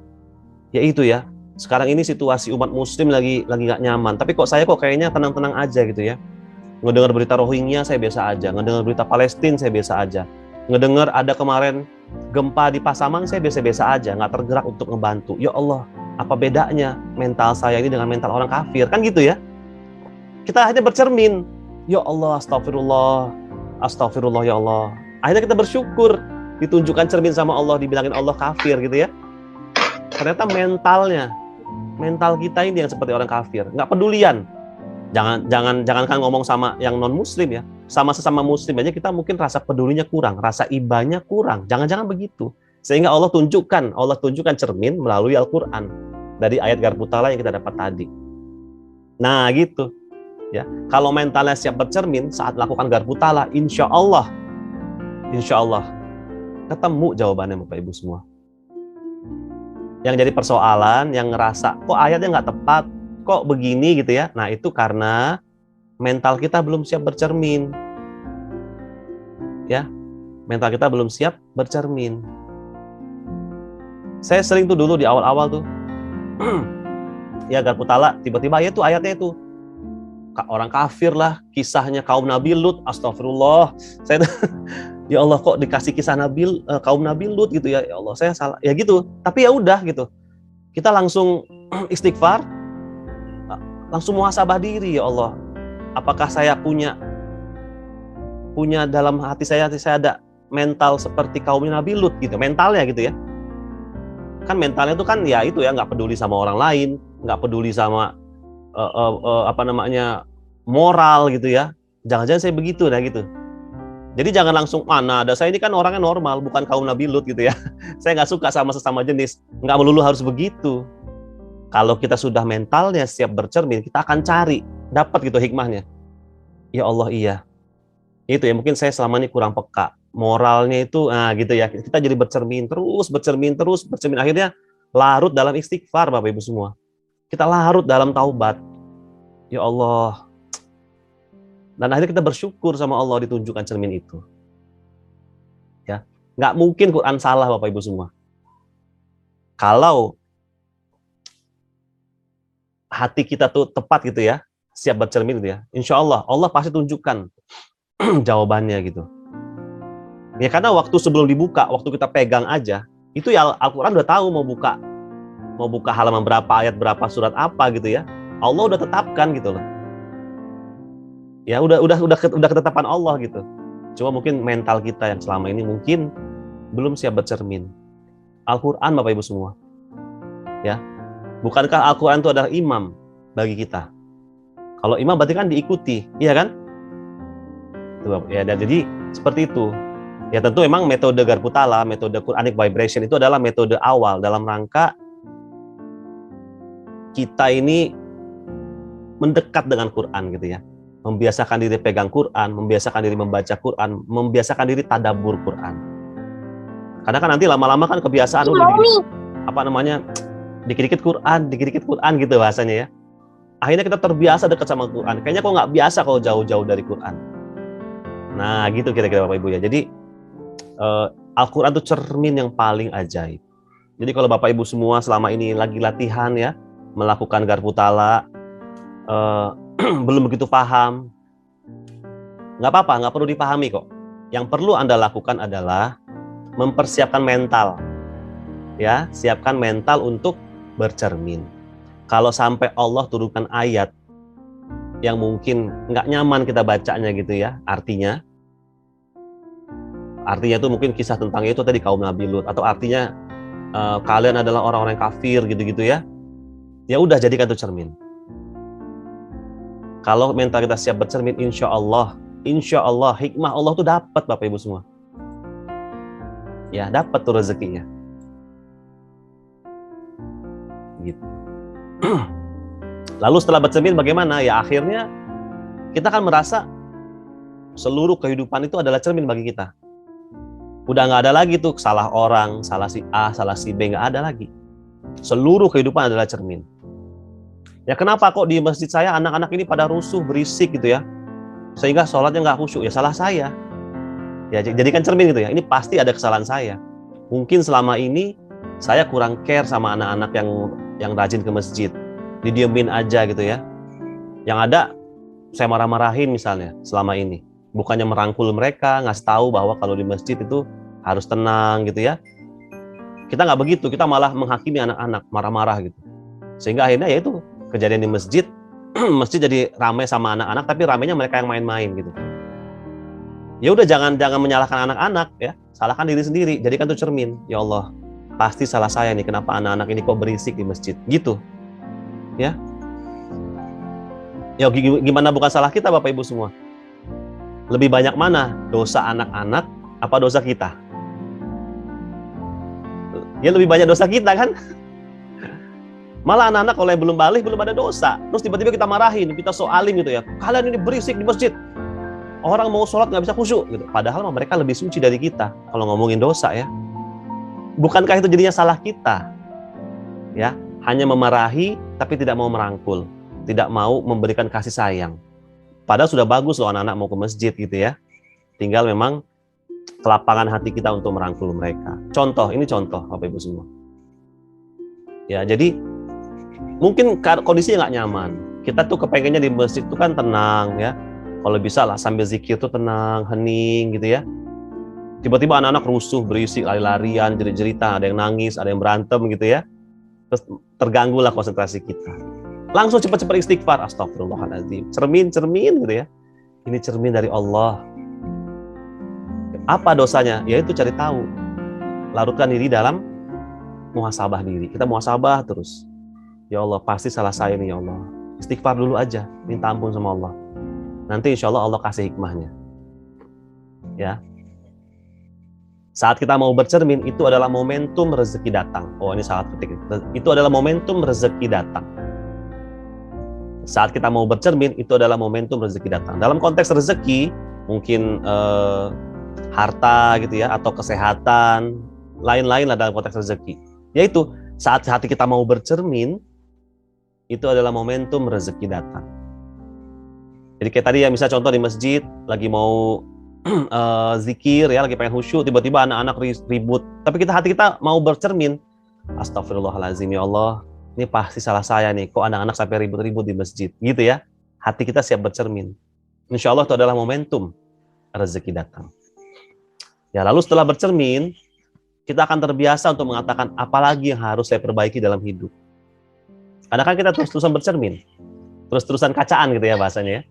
ya itu ya. Sekarang ini situasi umat muslim lagi nggak nyaman, tapi saya kayaknya tenang-tenang aja gitu ya. Ngedengar berita Rohingya saya biasa aja, ngedengar berita Palestina saya biasa aja, ngedengar ada kemarin gempa di Pasaman saya biasa-biasa aja, nggak tergerak untuk ngebantu. Ya Allah, apa bedanya mental saya ini dengan mental orang kafir? Kan gitu ya. Kita akhirnya bercermin, ya Allah, astagfirullah, astagfirullah ya Allah. Akhirnya kita bersyukur, ditunjukkan cermin sama Allah, dibilangin Allah kafir gitu ya. Ternyata mental kita ini yang seperti orang kafir, nggak pedulian. Jangan kan ngomong sama yang non muslim ya, sama sesama muslim aja kita mungkin rasa pedulinya kurang, rasa ibahnya kurang. Jangan begitu. Sehingga Allah tunjukkan cermin melalui Al-Qur'an dari ayat Garputala yang kita dapat tadi. Nah, gitu. Ya, kalau mentalnya siap bercermin saat lakukan Garputala, insya Allah ketemu jawabannya Bapak Ibu semua. Yang jadi persoalan, yang ngerasa kok ayatnya nggak tepat, kok begini gitu ya. Nah, itu karena mental kita belum siap bercermin. Ya, mental kita belum siap bercermin. Saya sering tuh dulu di awal-awal tuh, ya Garputala, tiba-tiba ya tuh ayatnya itu orang kafir lah, kisahnya kaum Nabi Lut, astagfirullah. Saya ya Allah, kok dikasih kisah kaum Nabi Lut gitu ya. Ya Allah, saya salah. Ya gitu. Tapi ya udah gitu. Kita langsung istighfar, langsung muhasabah diri, ya Allah. Apakah saya punya dalam hati saya ada mental seperti kaum Nabi Lut gitu, mentalnya gitu ya. Kan mentalnya itu kan ya itu ya, nggak peduli sama orang lain, nggak peduli sama moral gitu ya. Jangan-jangan saya begitu dah gitu. Jadi jangan langsung, mana ada saya ini kan orangnya normal, bukan kaum Nabi Lut gitu ya. Saya nggak suka sama sesama jenis. Nggak melulu harus begitu. Kalau kita sudah mentalnya siap bercermin, kita akan cari, dapat gitu hikmahnya. Ya Allah, iya. Itu ya, mungkin saya selama ini kurang peka. Moralnya itu, gitu ya. Kita jadi bercermin terus. Akhirnya larut dalam istighfar, Bapak Ibu semua. Kita larut dalam taubat. Ya Allah. Dan akhirnya kita bersyukur sama Allah ditunjukkan cermin itu. Ya, nggak mungkin Quran salah, Bapak Ibu semua. Kalau hati kita tuh tepat gitu ya, siap bercermin gitu ya, insya Allah pasti tunjukkan jawabannya gitu. Ya karena waktu sebelum dibuka, waktu kita pegang aja, itu ya Al-Quran udah tahu mau buka halaman berapa, ayat berapa, surat apa gitu ya. Allah udah tetapkan gitu loh. Ya udah ketetapan Allah gitu. Cuma mungkin mental kita yang selama ini mungkin belum siap bercermin. Al-Quran Bapak Ibu semua. Ya. Bukankah Al-Quran itu adalah imam bagi kita? Kalau imam berarti kan diikuti, iya kan? Ya, dan jadi seperti itu. Ya tentu memang metode Garputala, metode Quranic Vibration itu adalah metode awal dalam rangka kita ini mendekat dengan Quran gitu ya. Membiasakan diri pegang Quran, membiasakan diri membaca Quran, membiasakan diri tadabbur Quran. Karena kan nanti lama-lama kan kebiasaan dikit-dikit Quran gitu bahasanya ya. Akhirnya kita terbiasa dekat sama Quran. Kayaknya kok nggak biasa kalau jauh-jauh dari Quran. Nah gitu kira-kira Bapak Ibu ya. Jadi Al-Quran itu cermin yang paling ajaib. Jadi kalau Bapak Ibu semua selama ini lagi latihan ya, melakukan Garputala, belum begitu paham, nggak apa-apa, nggak perlu dipahami kok. Yang perlu Anda lakukan adalah mempersiapkan mental. Ya, siapkan mental untuk bercermin. Kalau sampai Allah turunkan ayat yang mungkin nggak nyaman kita bacanya gitu ya, artinya itu mungkin kisah tentang itu tadi kaum Nabi Lut, atau artinya kalian adalah orang-orang kafir gitu-gitu ya. Ya udah, jadikan itu cermin. Kalau mental kita siap bercermin, insya Allah hikmah Allah tuh dapat Bapak Ibu semua. Ya, dapat tuh rezekinya. Gitu. Lalu setelah bercermin bagaimana? Ya akhirnya kita kan merasa seluruh kehidupan itu adalah cermin bagi kita. Udah nggak ada lagi tuh salah orang, salah si A, salah si B, nggak ada lagi. Seluruh kehidupan adalah cermin. Ya kenapa kok di masjid saya anak-anak ini pada rusuh, berisik gitu ya, sehingga sholatnya nggak khusyuk? Ya salah saya. Ya jadikan cermin gitu ya. Ini pasti ada kesalahan saya. Mungkin selama ini saya kurang care sama anak-anak yang rajin ke masjid, didiemin aja gitu ya. Yang ada saya marah-marahin misalnya selama ini. Bukannya merangkul mereka, ngasih tahu bahwa kalau di masjid itu harus tenang gitu ya. Kita nggak begitu, kita malah menghakimi anak-anak, marah-marah gitu. Sehingga akhirnya ya itu kejadian di masjid, masjid jadi ramai sama anak-anak, tapi ramainya mereka yang main-main gitu. Ya udah jangan menyalahkan anak-anak ya, salahkan diri sendiri. Jadikan itu cermin. Ya Allah, pasti salah saya nih, kenapa anak-anak ini kok berisik di masjid gitu. Ya. Ya gimana bukan salah kita Bapak Ibu semua? Lebih banyak mana dosa anak-anak apa dosa kita? Ya lebih banyak dosa kita kan? Malah anak-anak kalau yang belum balik belum ada dosa. Terus tiba-tiba kita marahin, kita soalin gitu ya. Kalian ini berisik di masjid. Orang mau sholat nggak bisa khusyuk gitu. Padahal mereka lebih suci dari kita kalau ngomongin dosa ya. Bukankah itu jadinya salah kita? Ya, hanya memarahi tapi tidak mau merangkul, tidak mau memberikan kasih sayang. Padahal sudah bagus loh anak-anak mau ke masjid gitu ya. Tinggal memang kelapangan hati kita untuk merangkul mereka. Contoh, ini contoh Bapak Ibu semua. Ya, jadi mungkin kondisinya nggak nyaman. Kita tuh kepengennya di masjid tuh kan tenang ya. Kalau bisa lah sambil zikir tuh tenang, hening gitu ya. Tiba-tiba anak-anak rusuh, berisik, lari-larian, jerit-jeritan, ada yang nangis, ada yang berantem gitu ya. Terus terganggulah konsentrasi kita. Langsung cepat-cepat istighfar, astagfirullahaladzim. Cermin gitu ya. Ini cermin dari Allah. Apa dosanya? Yaitu cari tahu. Larutkan diri dalam muhasabah diri. Kita muhasabah terus. Ya Allah, pasti salah saya nih ya Allah. Istighfar dulu aja, minta ampun sama Allah. Nanti insya Allah Allah kasih hikmahnya. Ya. Saat kita mau bercermin, itu adalah momentum rezeki datang. Oh, ini sangat penting. Itu adalah momentum rezeki datang. Saat kita mau bercermin, itu adalah momentum rezeki datang. Dalam konteks rezeki, mungkin harta gitu ya, atau kesehatan, lain-lain lah dalam konteks rezeki. Yaitu, saat hati kita mau bercermin, itu adalah momentum rezeki datang. Jadi kayak tadi ya, misalnya contoh di masjid, lagi mau zikir ya, lagi pengen khusyuk, tiba-tiba anak-anak ribut, tapi hati kita mau bercermin, astagfirullahaladzim ya Allah, ini pasti salah saya nih, kok anak-anak sampai ribut-ribut di masjid gitu ya. Hati kita siap bercermin. Insya Allah itu adalah momentum rezeki datang. Ya, lalu setelah bercermin, kita akan terbiasa untuk mengatakan apalagi yang harus saya perbaiki dalam hidup. Karena kan kita terus-terusan bercermin, terus-terusan kacaan gitu ya bahasanya ya.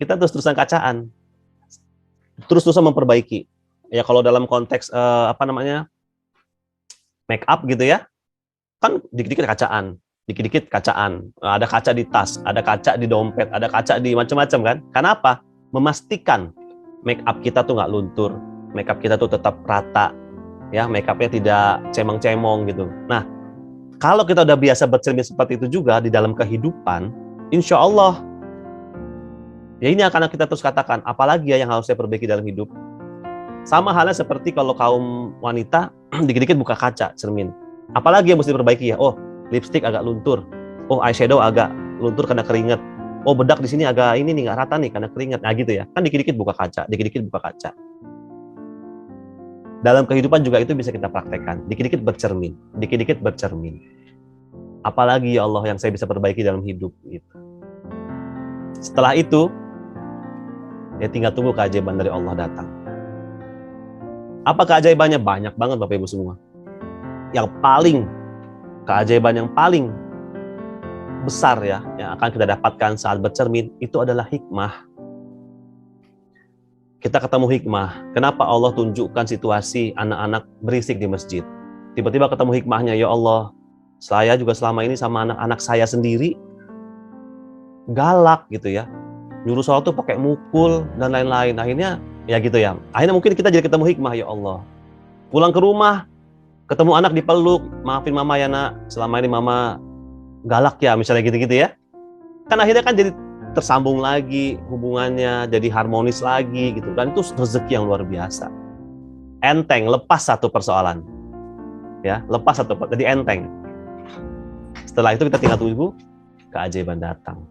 Kita terus-terusan kacaan, terus-terusan memperbaiki. Ya kalau dalam konteks make up gitu ya, kan dikit-dikit kacaan, dikit-dikit kacaan. Ada kaca di tas, ada kaca di dompet, ada kaca di macam-macam kan. Kenapa? Memastikan make up kita tuh nggak luntur, make up kita tuh tetap rata, ya make upnya tidak cemong-cemong gitu. Nah, kalau kita udah biasa bercermin seperti itu juga di dalam kehidupan, insya Allah ya ini akan kita terus katakan, apalagi ya yang harus saya perbaiki dalam hidup. Sama halnya seperti kalau kaum wanita, dikit-dikit buka kaca, cermin. Apalagi yang mesti diperbaiki ya? Oh, lipstick agak luntur. Oh, eyeshadow agak luntur karena keringat. Oh, bedak di sini agak ini nih, nggak rata nih karena keringat. Nah gitu ya, kan dikit-dikit buka kaca, dikit-dikit buka kaca. Dalam kehidupan juga itu bisa kita praktekkan. Dikit-dikit bercermin, dikit-dikit bercermin. Apalagi ya Allah yang saya bisa perbaiki dalam hidup. Gitu. Setelah itu, ya tinggal tunggu keajaiban dari Allah datang. Apa keajaibannya? Banyak banget Bapak Ibu semua. Keajaiban yang paling besar ya, yang akan kita dapatkan saat bercermin, itu adalah hikmah. Kita ketemu hikmah. Kenapa Allah tunjukkan situasi anak-anak berisik di masjid? Tiba-tiba ketemu hikmahnya, ya Allah, saya juga selama ini sama anak-anak saya sendiri galak gitu ya. Nyuruh sholat tuh pakai mukul dan lain-lain. Akhirnya ya gitu ya. Akhirnya mungkin kita jadi ketemu hikmah, ya Allah. Pulang ke rumah, ketemu anak dipeluk, maafin mama ya nak, selama ini mama galak ya, misalnya gitu-gitu ya. Kan akhirnya kan jadi tersambung lagi hubungannya, jadi harmonis lagi gitu. Dan itu rezeki yang luar biasa. Enteng, lepas satu persoalan. Ya, lepas satu, jadi enteng. Setelah itu kita tinggal tunggu keajaiban datang.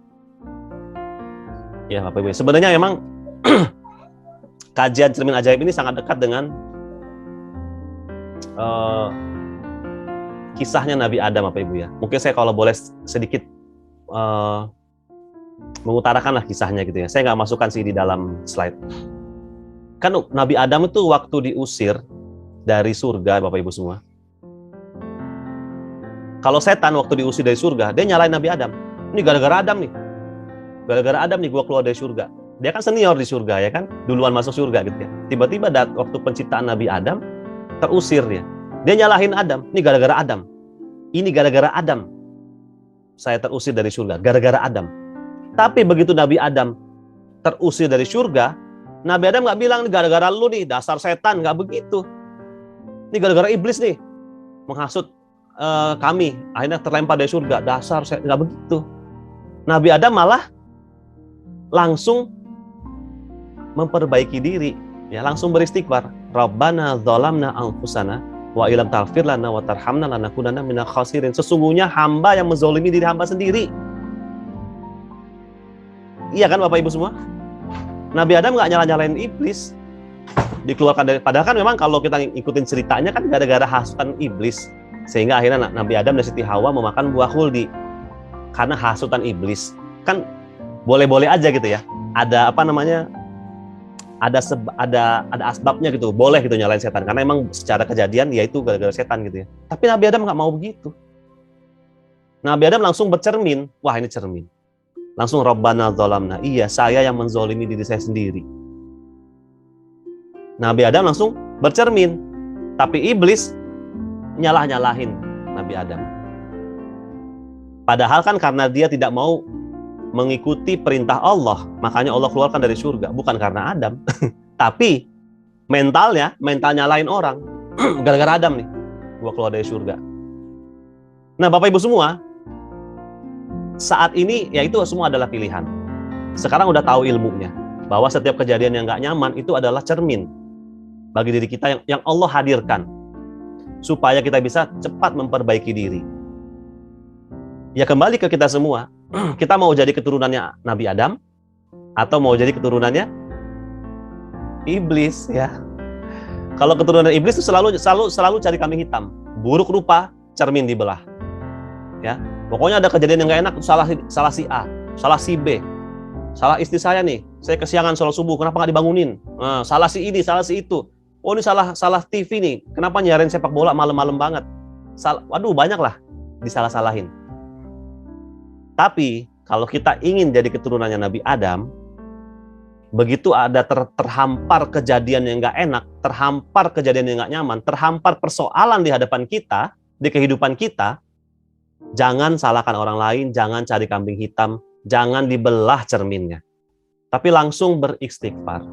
Ya Bapak Ibu, sebenarnya memang kajian cermin ajaib ini sangat dekat dengan kisahnya Nabi Adam Bapak Ibu ya. Mungkin saya kalau boleh sedikit mengutarakanlah kisahnya gitu ya. Saya nggak masukkan sih di dalam slide. Kan Nabi Adam itu waktu diusir dari surga, Bapak Ibu semua. Kalau setan waktu diusir dari surga, dia nyalain Nabi Adam. Ini gara-gara Adam nih. Gara-gara Adam nih gua keluar dari surga. Dia kan senior di surga ya kan, duluan masuk surga gitu ya. Tiba-tiba waktu penciptaan Nabi Adam, terusir dia. Dia nyalahin Adam. Ini gara-gara Adam. Ini gara-gara Adam. Saya terusir dari surga, gara-gara Adam. Tapi begitu Nabi Adam terusir dari surga, Nabi Adam nggak bilang, ini gara-gara lu nih, dasar setan. Nggak begitu. Ini gara-gara iblis nih, menghasut kami. Akhirnya terlempar dari surga, dasar setan. Nggak begitu. Nabi Adam malah langsung memperbaiki diri. Ya, langsung beristighfar. Rabbana dzalamna anfusana wa illam taghfir lana wa tarhamna lanakunanna minal khasirin. Sesungguhnya hamba yang menzalimi diri hamba sendiri. Iya kan Bapak Ibu semua? Nabi Adam nggak nyala-nyalain iblis. Dikeluarkan dari, padahal kan memang kalau kita ikutin ceritanya kan gara-gara hasutan iblis. Sehingga akhirnya Nabi Adam dan Siti Hawa memakan buah khuldi. Karena hasutan iblis. Kan boleh-boleh aja gitu ya. Ada apa namanya? Ada asbabnya gitu. Boleh gitu nyalain setan. Karena emang secara kejadian ya itu gara-gara setan gitu ya. Tapi Nabi Adam nggak mau begitu. Nabi Adam langsung bercermin. Wah, ini cermin. Langsung Rabbana dzalamna. Iya, saya yang menzalimi diri saya sendiri. Nabi Adam langsung bercermin. Tapi iblis nyalah-nyalahin Nabi Adam. Padahal kan karena dia tidak mau mengikuti perintah Allah, makanya Allah keluarkan dari surga. Bukan karena Adam. Tapi mental nyalahin orang. Gara-gara Adam nih, gua keluar dari surga. Nah Bapak Ibu semua, saat ini ya itu semua adalah pilihan. Sekarang udah tahu ilmunya, bahwa setiap kejadian yang gak nyaman itu adalah cermin bagi diri kita yang Allah hadirkan, supaya kita bisa cepat memperbaiki diri. Ya kembali ke kita semua, kita mau jadi keturunannya Nabi Adam, atau mau jadi keturunannya iblis ya. Kalau keturunan iblis itu selalu cari kambing hitam, buruk rupa, cermin dibelah. Ya, pokoknya ada kejadian yang nggak enak, salah si A, salah si B, salah istri saya nih, saya kesiangan sholat subuh, kenapa nggak dibangunin? Nah, salah si ini, salah si itu. Oh ini salah TV nih, kenapa nyiarin sepak bola malam-malam banget? Waduh banyak lah disalah-salahin. Tapi kalau kita ingin jadi keturunannya Nabi Adam, begitu ada terhampar kejadian yang nggak enak, terhampar kejadian yang nggak nyaman, terhampar persoalan di hadapan kita, di kehidupan kita, jangan salahkan orang lain, jangan cari kambing hitam, jangan dibelah cerminnya. Tapi langsung beristighfar,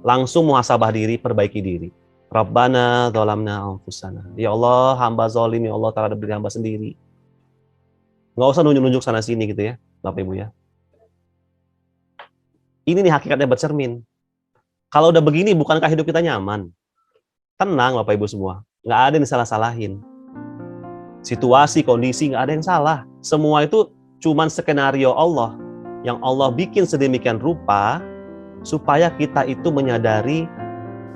langsung muhasabah diri, perbaiki diri. Rabbana dzalamna anfusana. Ya Allah, hamba zalim, ya Allah terhadap diri hamba sendiri. Nggak usah nunjuk-nunjuk sana sini gitu ya, Bapak Ibu ya. Ini nih hakikatnya bercermin. Kalau udah begini, bukankah hidup kita nyaman? Tenang Bapak Ibu semua, nggak ada yang salah-salahin. Situasi, kondisi, nggak ada yang salah. Semua itu cuman skenario Allah, yang Allah bikin sedemikian rupa, supaya kita itu menyadari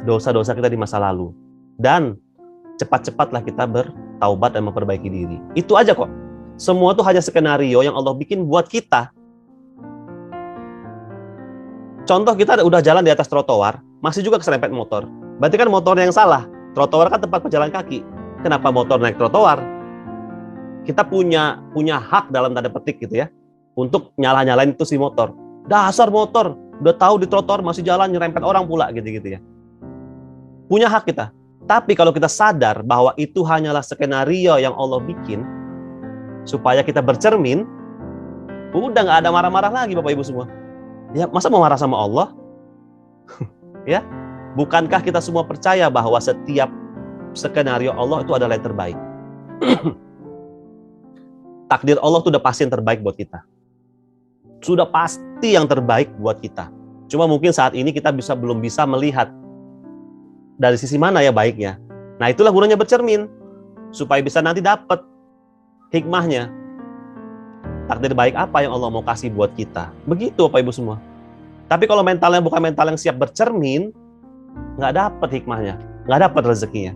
dosa-dosa kita di masa lalu. Dan cepat-cepatlah kita bertaubat dan memperbaiki diri. Itu aja kok. Semua itu hanya skenario yang Allah bikin buat kita. Contoh kita udah jalan di atas trotoar, masih juga keserempet motor. Berarti kan motornya yang salah. Trotoar kan tempat pejalan kaki. Kenapa motor naik trotoar? Kita punya hak dalam tanda petik gitu ya, untuk nyala-nyalain itu si motor. Dasar motor, udah tahu di trotoar masih jalan nyerempet orang pula gitu-gitu ya. Punya hak kita. Tapi kalau kita sadar bahwa itu hanyalah skenario yang Allah bikin, supaya kita bercermin, udah nggak ada marah-marah lagi Bapak Ibu semua. Ya, masa mau marah sama Allah? Ya, bukankah kita semua percaya bahwa setiap skenario Allah itu adalah yang terbaik? Takdir Allah itu udah pasti yang terbaik buat kita. Sudah pasti yang terbaik buat kita. Cuma mungkin saat ini kita belum bisa melihat dari sisi mana ya baiknya. Nah, itulah gunanya bercermin, supaya bisa nanti dapat hikmahnya. Takdir baik apa yang Allah mau kasih buat kita. Begitu Bapak Ibu semua. Tapi kalau mentalnya bukan mental yang siap bercermin, nggak dapat hikmahnya, nggak dapat rezekinya.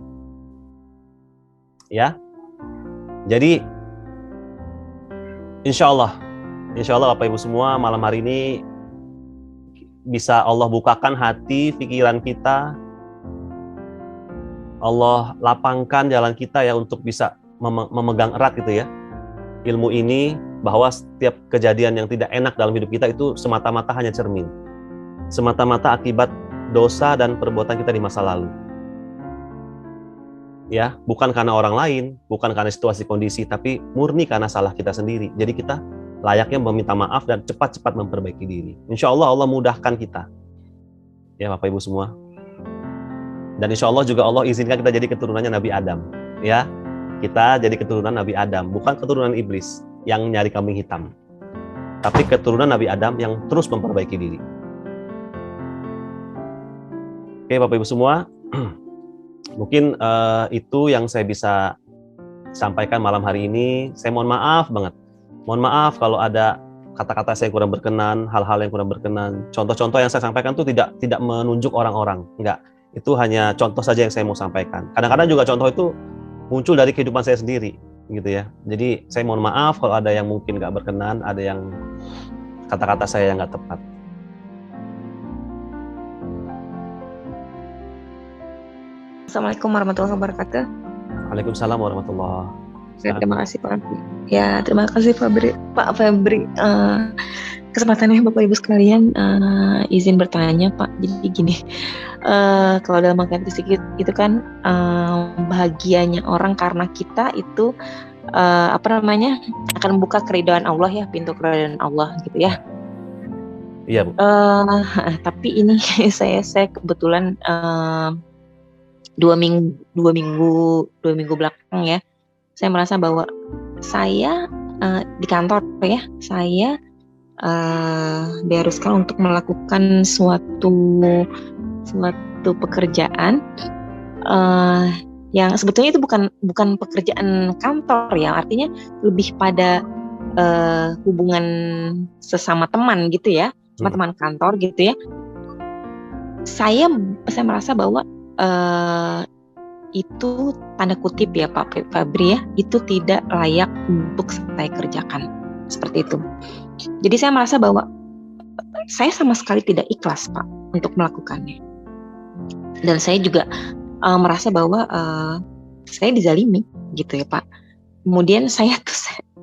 Ya. Jadi insya Allah Insya Allah Bapak Ibu semua malam hari ini bisa Allah bukakan hati, pikiran kita, Allah lapangkan jalan kita ya untuk bisa memegang erat gitu ya ilmu ini, bahwa setiap kejadian yang tidak enak dalam hidup kita itu semata-mata hanya cermin, semata-mata akibat dosa dan perbuatan kita di masa lalu. Ya, bukan karena orang lain, bukan karena situasi kondisi, tapi murni karena salah kita sendiri. Jadi kita layaknya meminta maaf dan cepat-cepat memperbaiki diri. Insya Allah Allah mudahkan kita. Ya Bapak Ibu semua. Dan insya Allah juga Allah izinkan kita jadi keturunannya Nabi Adam. Ya, kita jadi keturunan Nabi Adam, bukan keturunan iblis yang nyari kambing hitam, tapi keturunan Nabi Adam yang terus memperbaiki diri. Oke Bapak Ibu semua, mungkin itu yang saya bisa sampaikan malam hari ini. Saya mohon maaf banget. Mohon maaf kalau ada kata-kata saya kurang berkenan, hal-hal yang kurang berkenan. Contoh-contoh yang saya sampaikan itu tidak menunjuk orang-orang, enggak. Itu hanya contoh saja yang saya mau sampaikan. Kadang-kadang juga contoh itu muncul dari kehidupan saya sendiri, gitu ya. Jadi saya mohon maaf kalau ada yang mungkin nggak berkenan, ada yang kata-kata saya yang nggak tepat. Assalamualaikum warahmatullahi wabarakatuh. Waalaikumsalam warahmatullahi wabarakatuh. Terima kasih Pak Febri. Ya, terima kasih Pak Febri. Kesempatannya Bapak Ibu sekalian, izin bertanya Pak. Jadi gini, kalau dalam agama itu kan bahagianya orang karena kita itu akan membuka keridhaan Allah ya, pintu keridhaan Allah gitu ya. Iya Bu. Tapi ini saya kebetulan 2 minggu belakang ya, saya merasa bahwa saya di kantor ya, saya diharuskan untuk melakukan suatu pekerjaan yang sebetulnya itu bukan pekerjaan kantor ya, artinya lebih pada hubungan sesama teman gitu ya, sama teman kantor gitu ya. Saya merasa bahwa itu tanda kutip ya Pak Febri ya, itu tidak layak untuk saya kerjakan, seperti itu. Jadi saya merasa bahwa saya sama sekali tidak ikhlas Pak untuk melakukannya, dan saya juga merasa bahwa saya dizalimi gitu ya Pak. Kemudian saya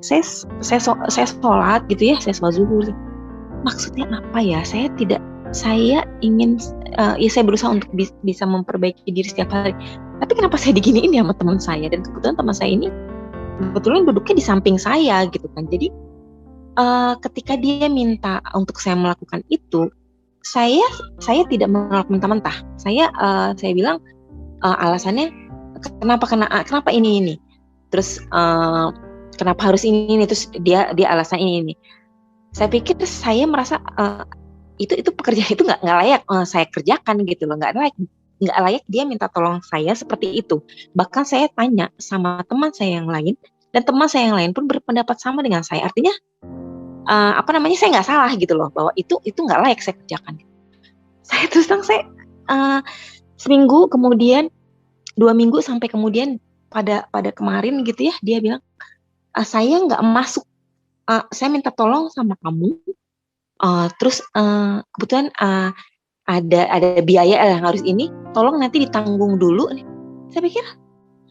sholat gitu ya, saya sholat zuhur. Maksudnya apa ya? Saya ingin ya saya berusaha untuk bisa memperbaiki diri setiap hari. Tapi kenapa saya diginiin ya sama teman saya? Dan kebetulan teman saya ini kebetulan duduknya di samping saya gitu kan. Jadi ketika dia minta untuk saya melakukan itu, saya tidak menolak mentah-mentah. Saya bilang alasannya kenapa ini. Terus kenapa harus ini. Terus dia alasan ini. Saya pikir saya merasa itu pekerjaan itu nggak layak saya kerjakan gitu loh, nggak layak dia minta tolong saya seperti itu. Bahkan saya tanya sama teman saya yang lain, dan teman saya yang lain pun berpendapat sama dengan saya. Artinya saya nggak salah gitu loh, bahwa itu nggak layak saya kerjakan. Saya terus terang seminggu kemudian, 2 minggu sampai kemudian pada kemarin gitu ya, dia bilang saya nggak masuk, saya minta tolong sama kamu. Terus kebetulan ada biaya yang harus ini, tolong nanti ditanggung dulu. Saya pikir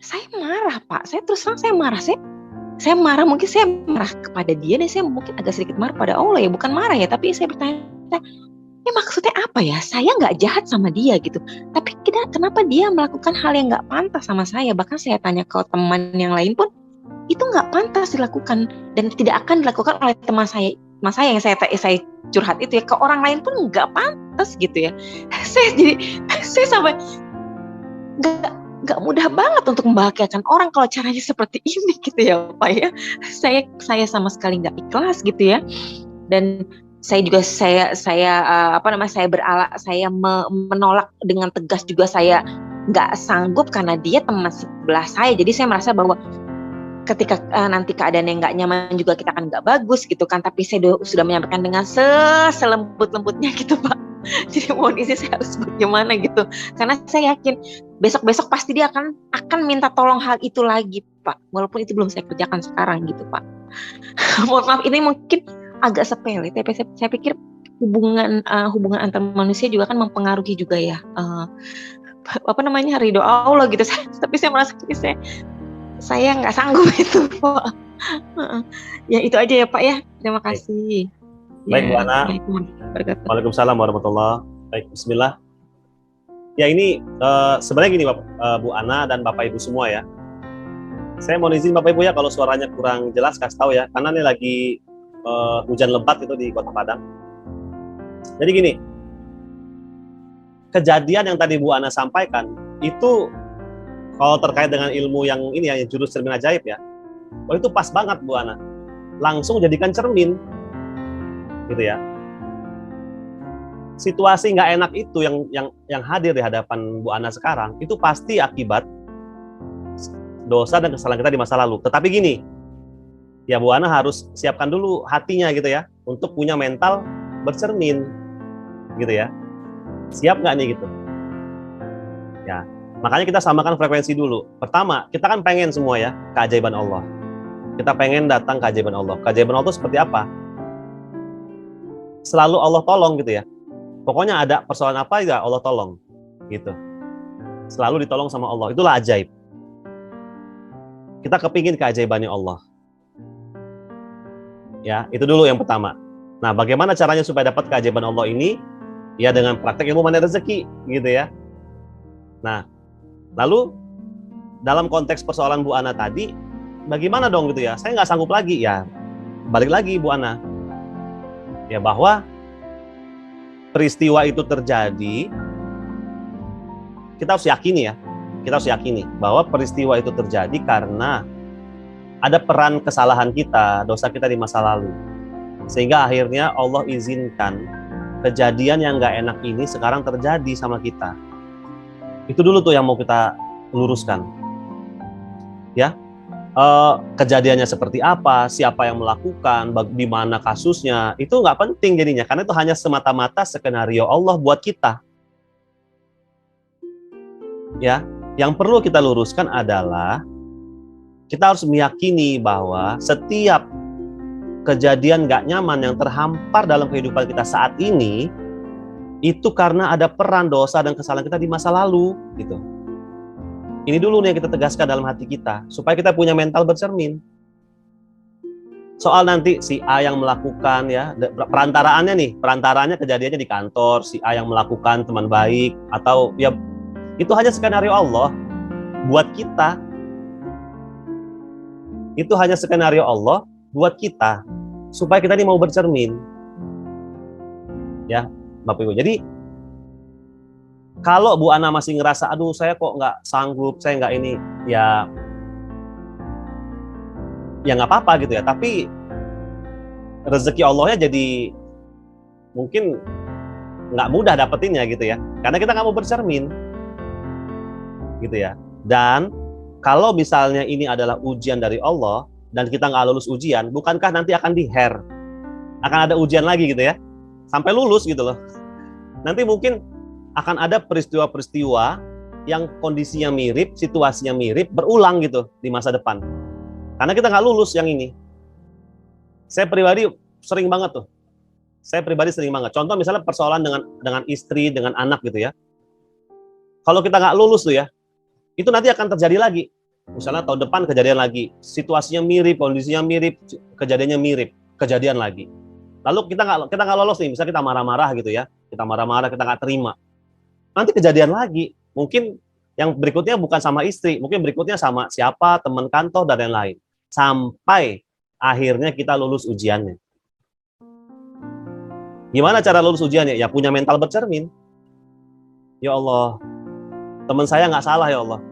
saya marah Pak, saya terus terang saya marah, saya marah, mungkin saya marah kepada dia, dan saya mungkin agak sedikit marah pada Allah ya, bukan marah ya, tapi saya bertanya, ini maksudnya apa ya? Saya nggak jahat sama dia gitu, tapi kenapa dia melakukan hal yang nggak pantas sama saya? Bahkan saya tanya ke teman yang lain pun itu nggak pantas dilakukan, dan tidak akan dilakukan oleh teman saya yang saya curhat itu ya, ke orang lain pun nggak pantas gitu ya. Saya sampai nggak mudah banget untuk membahagiakan orang kalau caranya seperti ini gitu ya Pak ya. Saya sama sekali nggak ikhlas gitu ya, dan saya juga menolak dengan tegas juga. Saya nggak sanggup karena dia teman sebelah saya. Jadi saya merasa bahwa ketika nanti keadaan yang nggak nyaman juga kita kan nggak bagus gitu kan. Tapi saya sudah menyampaikan dengan selembut-lembutnya gitu Pak. Jadi mohon izin saya harus bagaimana gitu. Karena saya yakin besok-besok pasti dia akan minta tolong hal itu lagi Pak. Walaupun itu belum saya kerjakan sekarang gitu Pak. Mohon maaf, ini mungkin agak sepele, tapi saya pikir hubungan hubungan antar manusia juga kan mempengaruhi juga ya, apa namanya, ridho Allah gitu. Tapi saya merasa saya nggak sanggup itu, Pak. Heeh. Ya itu aja ya Pak ya. Terima kasih. Baik, Bu Ya, Ana. Assalamualaikum warahmatullahi wabarakatuh. Waalaikumsalam warahmatullahi. Baik, bismillah. Ya ini sebenarnya gini Bu Ana dan Bapak Ibu semua ya. Saya mau izin Bapak Ibu ya kalau suaranya kurang jelas kasih tahu ya, karena ini lagi hujan lebat itu di Kota Padang. Jadi gini, kejadian yang tadi Bu Ana sampaikan itu kalau terkait dengan ilmu yang ini ya, yang jurus cermin ajaib ya, oh itu pas banget Bu Ana. Langsung jadikan cermin, gitu ya. Situasi nggak enak itu yang hadir di hadapan Bu Ana sekarang itu pasti akibat dosa dan kesalahan kita di masa lalu. Tetapi gini, ya Bu Ana harus siapkan dulu hatinya gitu ya, untuk punya mental bercermin, gitu ya. Siap nggak nih gitu? Ya, makanya kita samakan frekuensi dulu. Pertama, kita kan pengen semua ya keajaiban Allah. Kita pengen datang keajaiban Allah. Keajaiban Allah itu seperti apa? Selalu Allah tolong gitu ya. Pokoknya ada persoalan apa ya Allah tolong, gitu. Selalu ditolong sama Allah. Itulah ajaib. Kita kepingin keajaibannya Allah. Ya, itu dulu yang pertama. Nah, bagaimana caranya supaya dapat keajaiban Allah ini? Ya dengan praktek ilmu mandiri rezeki, gitu ya. Nah, lalu dalam konteks persoalan Bu Ana tadi, bagaimana dong gitu ya? Saya nggak sanggup lagi ya. Balik lagi Bu Ana. Ya bahwa peristiwa itu terjadi, kita harus yakini ya. Kita harus yakini bahwa peristiwa itu terjadi karena ada peran kesalahan kita, dosa kita di masa lalu. Sehingga akhirnya Allah izinkan kejadian yang nggak enak ini sekarang terjadi sama kita. Itu dulu tuh yang mau kita luruskan. Ya, kejadiannya seperti apa, siapa yang melakukan, di mana kasusnya, itu nggak penting jadinya. Karena itu hanya semata-mata skenario Allah buat kita. Ya, yang perlu kita luruskan adalah kita harus meyakini bahwa setiap kejadian gak nyaman yang terhampar dalam kehidupan kita saat ini itu karena ada peran dosa dan kesalahan kita di masa lalu, gitu. Ini dulu nih yang kita tegaskan dalam hati kita supaya kita punya mental bercermin. Soal nanti si A yang melakukan ya, perantaranya kejadiannya di kantor, si A yang melakukan teman baik atau ya itu hanya skenario Allah buat kita. Itu hanya skenario Allah buat kita supaya kita ini mau bercermin. Ya, Bapak Ibu. Jadi kalau Bu Ana masih ngerasa, aduh saya kok nggak sanggup, saya nggak ini, ya nggak apa-apa gitu ya. Tapi rezeki Allahnya jadi mungkin nggak mudah dapetinnya gitu ya. Karena kita nggak mau bercermin, gitu ya. Dan kalau misalnya ini adalah ujian dari Allah dan kita nggak lulus ujian, bukankah nanti akan akan ada ujian lagi gitu ya, sampai lulus gitu loh. Nanti mungkin akan ada peristiwa-peristiwa yang kondisinya mirip, situasinya mirip, berulang gitu di masa depan. Karena kita nggak lulus yang ini. Saya pribadi sering banget tuh. Contoh misalnya persoalan dengan istri, dengan anak gitu ya. Kalau kita nggak lulus tuh ya, itu nanti akan terjadi lagi. Misalnya tahun depan kejadian lagi, situasinya mirip, kondisinya mirip, kejadiannya mirip, kejadian lagi. Lalu kita nggak lolos nih, misalnya kita marah-marah gitu ya, kita nggak terima. Nanti kejadian lagi, mungkin yang berikutnya bukan sama istri, mungkin berikutnya sama siapa, teman kantor dan lain-lain, sampai akhirnya kita lulus ujiannya. Gimana cara lulus ujiannya? Ya punya mental bercermin. Ya Allah, teman saya nggak salah ya Allah.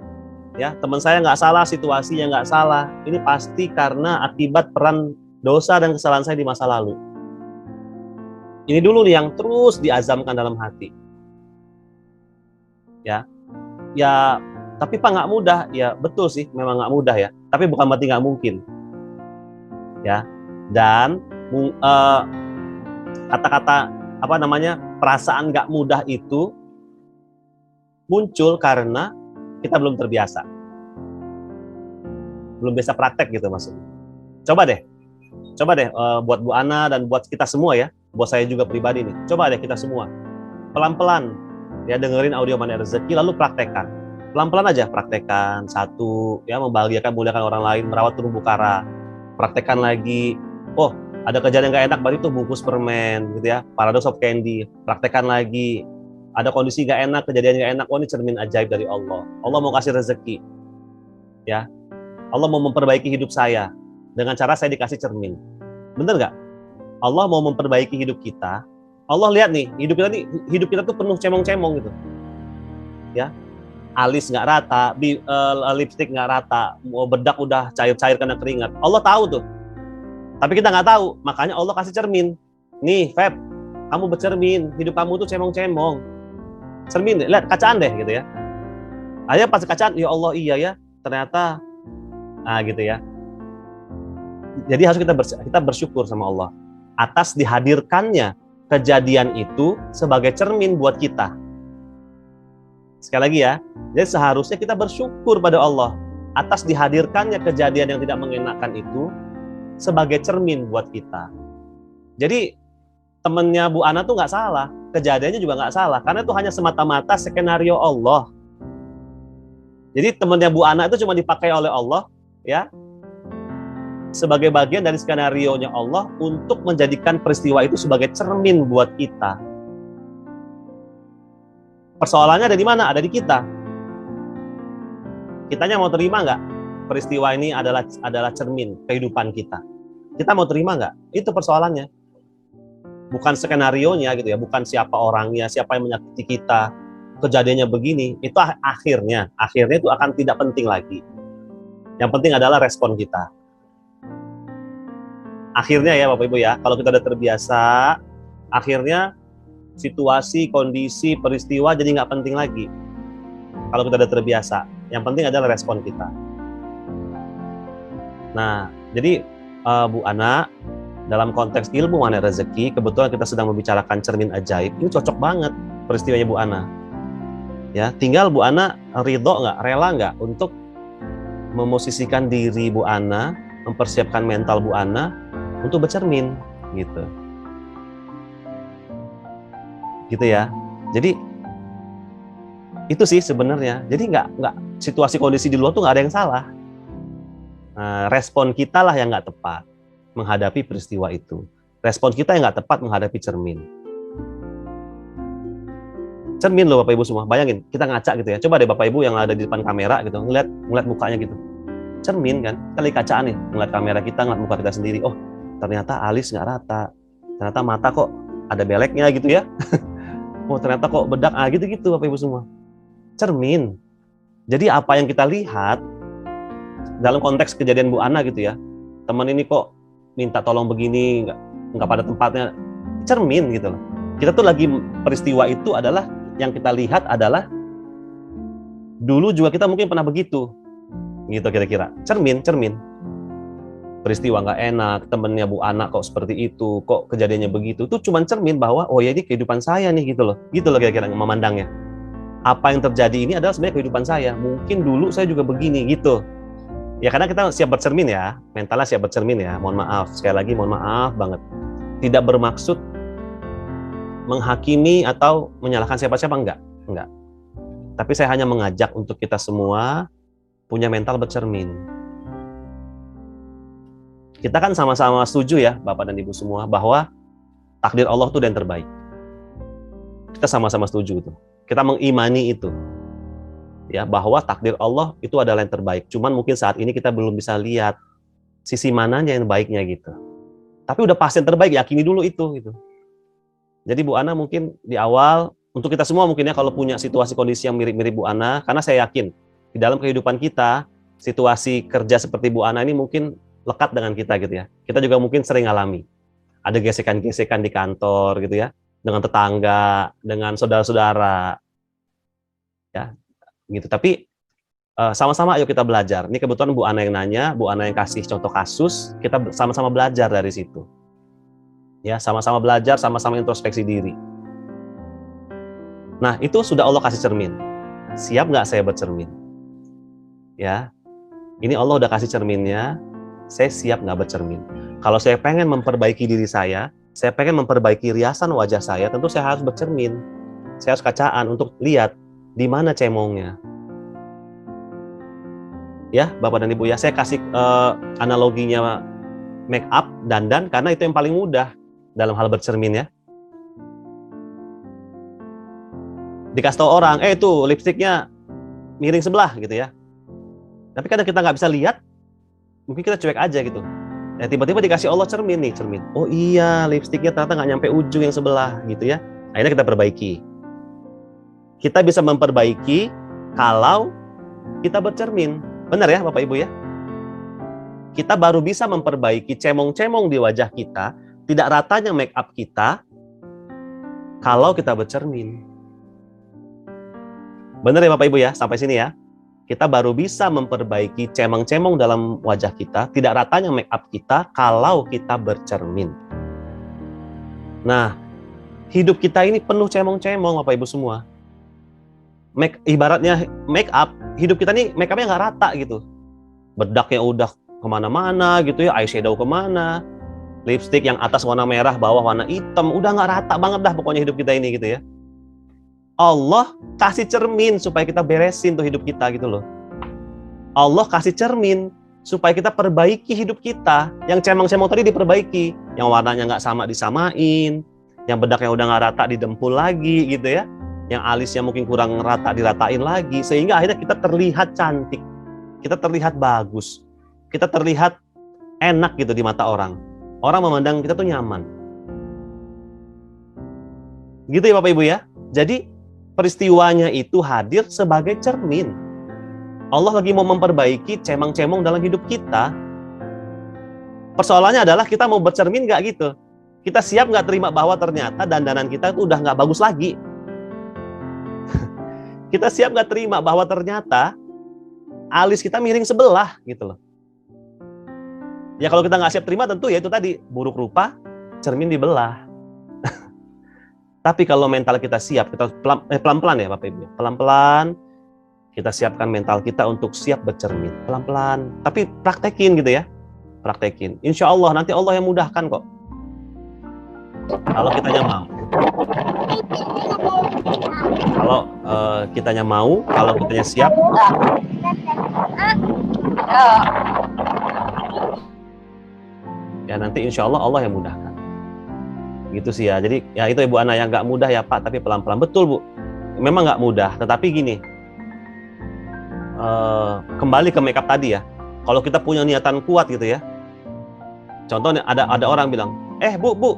Ya, teman saya nggak salah, situasinya nggak salah. Ini pasti karena akibat peran dosa dan kesalahan saya di masa lalu. Ini dulu nih yang terus diazamkan dalam hati. Ya, tapi Pak nggak mudah. Ya betul sih, memang nggak mudah ya. Tapi bukan berarti nggak mungkin. Ya, dan kata-kata perasaan nggak mudah itu muncul karena kita belum terbiasa, belum bisa praktek gitu maksudnya. Coba deh, Coba deh buat Bu Ana dan buat kita semua ya, buat saya juga pribadi nih. Coba deh kita semua pelan-pelan ya dengerin audio Money Rezeki lalu praktekkan. Pelan-pelan aja praktekkan satu ya, membahagiakan muliakan orang lain, merawat terumbu karang. Praktekkan lagi. Oh, ada kejadian nggak enak berarti itu bungkus permen gitu ya. Paradox of candy. Praktekkan lagi. Ada kondisi nggak enak, kejadian nggak enak, oh ini cermin ajaib dari Allah. Allah mau kasih rezeki. Ya. Allah mau memperbaiki hidup saya dengan cara saya dikasih cermin. Bener nggak? Allah mau memperbaiki hidup kita. Allah lihat nih, hidup kita tuh penuh cemong-cemong gitu. Ya. Alis nggak rata, lipstick nggak rata, bedak udah cair-cair karena keringat. Allah tahu tuh. Tapi kita nggak tahu, makanya Allah kasih cermin. Nih, Feb, kamu bercermin, hidup kamu tuh cemong-cemong. Cermin, lihat kacaan deh gitu ya. Ayo pas kacaan, ya Allah iya ya, ternyata gitu ya. Jadi harus kita bersyukur sama Allah atas dihadirkannya kejadian itu sebagai cermin buat kita. Sekali lagi ya, jadi seharusnya kita bersyukur pada Allah atas dihadirkannya kejadian yang tidak mengenakan itu sebagai cermin buat kita. Jadi temennya Bu Ana tuh nggak salah, kejadiannya juga nggak salah, karena itu hanya semata-mata skenario Allah. Jadi temennya Bu Ana itu cuma dipakai oleh Allah ya sebagai bagian dari skenario-nya Allah untuk menjadikan peristiwa itu sebagai cermin buat kita. Persoalannya ada di mana? Ada di kita. Kitanya mau terima nggak? Peristiwa ini adalah cermin kehidupan kita. Kita mau terima nggak? Itu persoalannya. Bukan skenarionya gitu ya, bukan siapa orangnya, siapa yang menyakiti kita, kejadiannya begini. Itu akhirnya itu akan tidak penting lagi. Yang penting adalah respon kita. Akhirnya ya Bapak Ibu ya, kalau kita udah terbiasa, akhirnya situasi, kondisi, peristiwa jadi nggak penting lagi. Kalau kita udah terbiasa, yang penting adalah respon kita. Nah, jadi Bu Ana, dalam konteks ilmu Money Rezeki, kebetulan kita sedang membicarakan cermin ajaib, ini cocok banget peristiwanya Bu Ana. Ya, tinggal Bu Ana ridho nggak, rela nggak untuk memosisikan diri Bu Ana, mempersiapkan mental Bu Ana untuk bercermin, gitu. Gitu ya. Jadi itu sih sebenarnya. Jadi nggak situasi kondisi di luar tuh nggak ada yang salah. Respon kita lah yang nggak tepat menghadapi peristiwa itu. Respon kita yang nggak tepat menghadapi cermin. Cermin loh Bapak Ibu semua. Bayangin kita ngaca gitu ya. Coba deh Bapak Ibu yang ada di depan kamera gitu, ngeliat mukanya gitu. Cermin kan, kita lagi kacaan nih, ngeliat kamera kita, ngeliat muka kita sendiri. Oh, ternyata alis nggak rata. Ternyata mata kok ada beleknya gitu ya. Oh, ternyata kok bedak gitu-gitu Bapak Ibu semua. Cermin. Jadi apa yang kita lihat dalam konteks kejadian Bu Ana gitu ya, teman ini kok minta tolong begini, nggak pada tempatnya, cermin gitu loh. Kita tuh lagi peristiwa itu adalah yang kita lihat adalah dulu juga kita mungkin pernah begitu, gitu kira-kira. Cermin. Peristiwa nggak enak, temennya Bu Ana kok seperti itu, kok kejadiannya begitu. Itu cuma cermin bahwa oh ya ini kehidupan saya nih gitu loh kira-kira memandangnya. Apa yang terjadi ini adalah sebenarnya kehidupan saya. Mungkin dulu saya juga begini gitu. Ya karena kita siap bercermin ya, mentalnya siap bercermin ya. Mohon maaf, sekali lagi mohon maaf banget. Tidak bermaksud menghakimi atau menyalahkan siapa-siapa, enggak. Tapi saya hanya mengajak untuk kita semua punya mental bercermin. Kita kan sama-sama setuju ya, Bapak dan Ibu semua, bahwa takdir Allah itu yang terbaik. Kita sama-sama setuju itu. Kita mengimani itu. Ya, bahwa takdir Allah itu adalah yang terbaik. Cuman mungkin saat ini kita belum bisa lihat sisi mananya yang baiknya gitu. Tapi udah pasti yang terbaik, yakini dulu itu gitu. Jadi Bu Ana mungkin di awal, untuk kita semua mungkin ya kalau punya situasi kondisi yang mirip-mirip Bu Ana, karena saya yakin di dalam kehidupan kita, situasi kerja seperti Bu Ana ini mungkin lekat dengan kita gitu ya. Kita juga mungkin sering alami. Ada gesekan-gesekan di kantor gitu ya, dengan tetangga, dengan saudara-saudara. Ya, gitu. Tapi sama-sama ayo kita belajar. Ini kebetulan Bu Ana yang nanya, Bu Ana yang kasih contoh kasus, kita sama-sama belajar dari situ. Ya, sama-sama belajar, sama-sama introspeksi diri. Nah, itu sudah Allah kasih cermin. Siap nggak saya bercermin? Ya, ini Allah udah kasih cerminnya. Saya siap nggak bercermin? Kalau saya pengen memperbaiki diri saya pengen memperbaiki riasan wajah saya, tentu saya harus bercermin. Saya harus kacaan untuk lihat di mana cemongnya. Ya, Bapak dan Ibu ya, saya kasih analoginya make up, dandan, karena itu yang paling mudah dalam hal bercermin ya. Dikasih tahu orang, itu lipstiknya miring sebelah gitu ya. Tapi kadang kita nggak bisa lihat, mungkin kita cuek aja gitu. Ya tiba-tiba dikasih Allah cermin nih, cermin. Oh iya, lipstiknya ternyata nggak nyampe ujung yang sebelah gitu ya. Akhirnya kita perbaiki. Kita bisa memperbaiki kalau kita bercermin. Benar ya Bapak Ibu ya? Kita baru bisa memperbaiki cemong-cemong di wajah kita, tidak ratanya make up kita, kalau kita bercermin. Benar ya Bapak Ibu ya? Sampai sini ya. Kita baru bisa memperbaiki cemong-cemong dalam wajah kita, tidak ratanya make up kita, kalau kita bercermin. Nah, hidup kita ini penuh cemong-cemong Bapak Ibu semua. Ibaratnya make up, hidup kita nih make upnya nggak rata gitu. Bedaknya udah kemana-mana gitu ya, eyeshadow kemana, lipstick yang atas warna merah, bawah warna hitam, udah nggak rata banget dah pokoknya hidup kita ini gitu ya. Allah kasih cermin supaya kita beresin tuh hidup kita gitu loh. Allah kasih cermin supaya kita perbaiki hidup kita. Yang cemong-cemong tadi diperbaiki, yang warnanya nggak sama disamain, yang bedaknya udah nggak rata didempul lagi gitu ya, yang alisnya mungkin kurang rata diratain lagi, sehingga akhirnya kita terlihat cantik, kita terlihat bagus, kita terlihat enak gitu di mata orang. Orang memandang kita tuh nyaman. Gitu ya Bapak Ibu ya. Jadi peristiwanya itu hadir sebagai cermin. Allah lagi mau memperbaiki cemong-cemong dalam hidup kita. Persoalannya adalah kita mau bercermin nggak gitu. Kita siap nggak terima bahwa ternyata dandanan kita itu udah nggak bagus lagi. Kita siap nggak terima bahwa ternyata alis kita miring sebelah gitu loh. Ya kalau kita nggak siap terima tentu ya itu tadi, buruk rupa, cermin dibelah. Tapi kalau mental kita siap, kita pelan-pelan ya Bapak Ibu. Pelan-pelan kita siapkan mental kita untuk siap bercermin. Pelan-pelan. Tapi praktekin gitu ya. Praktekin. Insya Allah nanti Allah yang mudahkan kok. Kalau kitanya mau. Kalau kitanya mau, kalau kitanya siap. Ya nanti insya Allah Allah yang mudahkan. Gitu sih ya. Jadi ya itu Ibu Ana yang nggak mudah ya Pak, tapi pelan-pelan. Betul Bu, memang nggak mudah. Tetapi gini, kembali ke makeup tadi ya. Kalau kita punya niatan kuat gitu ya. Contohnya ada orang bilang, Bu,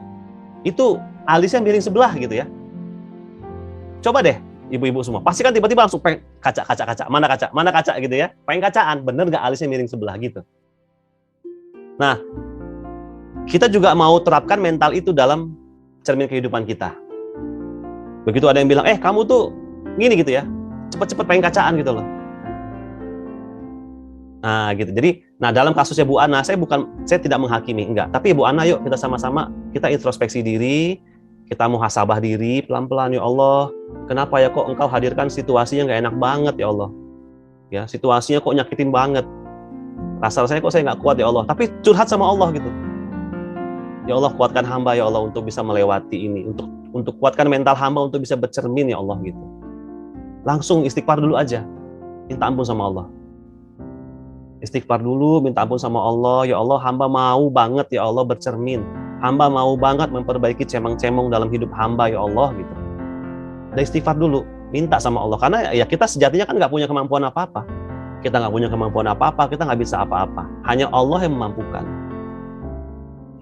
itu alisnya miring sebelah gitu ya. Coba deh ibu-ibu semua, pasti kan tiba-tiba langsung pengen kaca, mana kaca gitu ya. Pengen kacaan, bener nggak alisnya miring sebelah gitu. Nah, kita juga mau terapkan mental itu dalam cermin kehidupan kita. Begitu ada yang bilang, kamu tuh gini gitu ya, cepet-cepet pengen kacaan gitu loh. Nah gitu. Jadi, dalam kasusnya Bu Ana, saya tidak menghakimi, enggak. Tapi Bu Ana, yuk kita sama-sama kita introspeksi diri, kita muhasabah diri pelan-pelan. Ya Allah, kenapa ya kok Engkau hadirkan situasinya nggak enak banget ya Allah? Ya situasinya kok nyakitin banget. Rasa saya kok saya nggak kuat ya Allah. Tapi curhat sama Allah gitu. Ya Allah, kuatkan hamba ya Allah untuk bisa melewati ini, untuk kuatkan mental hamba untuk bisa bercermin ya Allah gitu. Langsung istighfar dulu aja, minta ampun sama Allah. Istighfar dulu, minta ampun sama Allah. Ya Allah, hamba mau banget ya Allah bercermin. Hamba mau banget memperbaiki cemong-cemong dalam hidup hamba ya Allah gitu. Udah istighfar dulu, minta sama Allah. Karena ya kita sejatinya kan nggak punya kemampuan apa-apa. Kita nggak punya kemampuan apa-apa, kita nggak bisa apa-apa. Hanya Allah yang memampukan.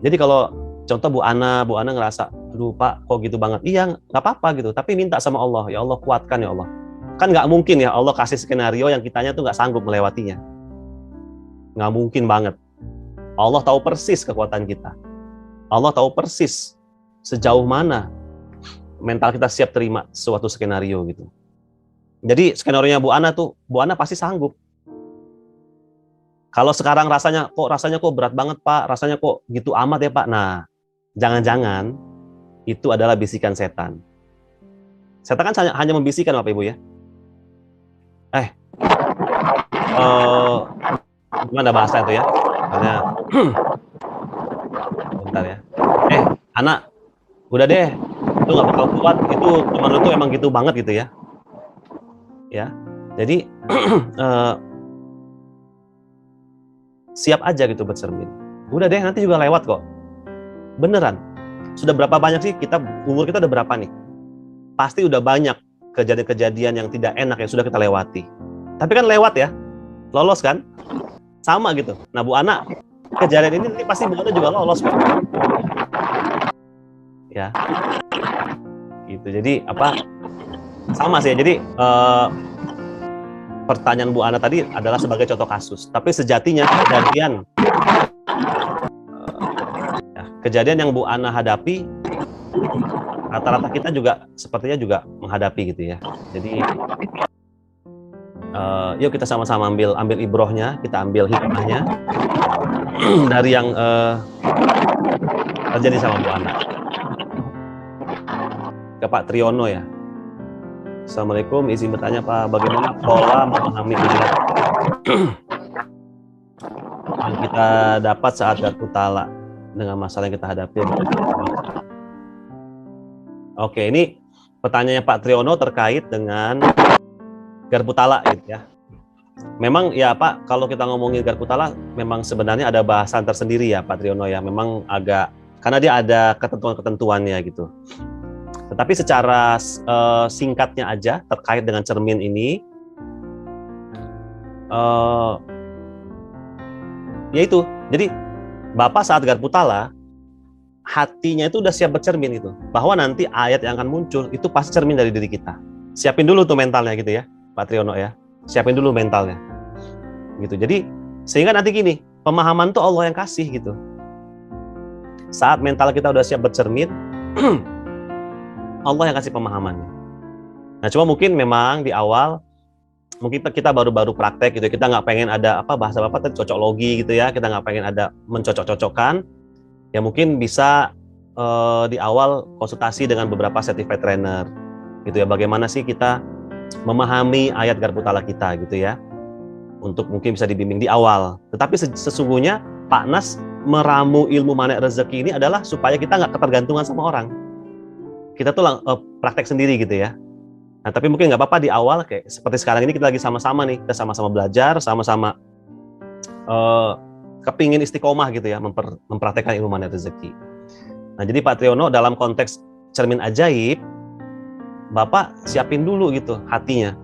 Jadi kalau contoh Bu Ana ngerasa, aduh Pak, kok gitu banget? Iya, nggak apa-apa gitu. Tapi minta sama Allah, ya Allah kuatkan ya Allah. Kan nggak mungkin ya Allah kasih skenario yang kitanya tuh nggak sanggup melewatinya. Nggak mungkin banget. Allah tahu persis kekuatan kita. Allah tahu persis sejauh mana mental kita siap terima suatu skenario gitu. Jadi skenario-nya Bu Ana pasti sanggup. Kalau sekarang rasanya kok berat banget Pak, rasanya kok gitu amat ya Pak. Nah, jangan-jangan itu adalah bisikan setan. Setan kan hanya membisikkan Bapak Ibu ya. Gimana bahasa itu ya? Karena Bentar ya. Anak, udah deh, lu nggak bakal kuat, itu teman lu tuh emang gitu banget gitu ya. Ya, jadi siap aja gitu bercermin. Udah deh, nanti juga lewat kok. Beneran. Sudah berapa banyak sih umur kita udah berapa nih? Pasti udah banyak kejadian-kejadian yang tidak enak yang sudah kita lewati. Tapi kan lewat ya, lolos kan? Sama gitu. Nah Bu Ana, kejadian ini nanti pasti Bu Ana juga lolos kok. Ya, gitu. Jadi sama sih. Jadi pertanyaan Bu Ana tadi adalah sebagai contoh kasus. Tapi sejatinya kejadian yang Bu Ana hadapi, rata-rata kita juga sepertinya juga menghadapi gitu ya. Jadi yuk kita sama-sama ambil ibrohnya, kita ambil hikmahnya dari yang terjadi sama Bu Ana. Ke Pak Triyono ya. Assalamualaikum, izin bertanya Pak, bagaimana pola memahami ayat yang kita dapat saat Garpu Tala dengan masalah yang kita hadapi? Oke, ini pertanyaannya Pak Triyono terkait dengan Garpu Tala gitu ya. Memang ya Pak, kalau kita ngomongin Garpu Tala, memang sebenarnya ada bahasan tersendiri ya Pak Triyono ya. Memang agak, karena dia ada ketentuan-ketentuannya gitu. Tetapi secara singkatnya aja terkait dengan cermin ini, yaitu, jadi Bapak saat Garpu Tala, hatinya itu udah siap bercermin gitu, bahwa nanti ayat yang akan muncul itu pasti cermin dari diri kita. Siapin dulu tuh mentalnya gitu ya, Pak Triyono ya. Siapin dulu mentalnya. Gitu. Jadi sehingga nanti gini, pemahaman tuh Allah yang kasih gitu. Saat mental kita udah siap bercermin, Allah yang kasih pemahamannya. Nah, cuma mungkin memang di awal mungkin kita baru-baru praktek gitu, kita nggak pengen ada bahasa Bapak tadi cocok logi gitu ya, kita nggak pengen ada mencocok-cocokkan. Ya mungkin bisa di awal konsultasi dengan beberapa certified trainer gitu ya, bagaimana sih kita memahami ayat Garpu Tala kita gitu ya, untuk mungkin bisa dibimbing di awal. Tetapi sesungguhnya Pak Nas meramu ilmu manek rezeki ini adalah supaya kita nggak ketergantungan sama orang. Kita tuh praktek sendiri gitu ya. Nah, tapi mungkin nggak apa-apa di awal, kayak seperti sekarang ini kita lagi sama-sama nih, kita sama-sama belajar, sama-sama kepingin istiqomah gitu ya, mempraktekkan ilmu manek rezeki. Nah, jadi Pak Triyono dalam konteks cermin ajaib, Bapak siapin dulu gitu hatinya.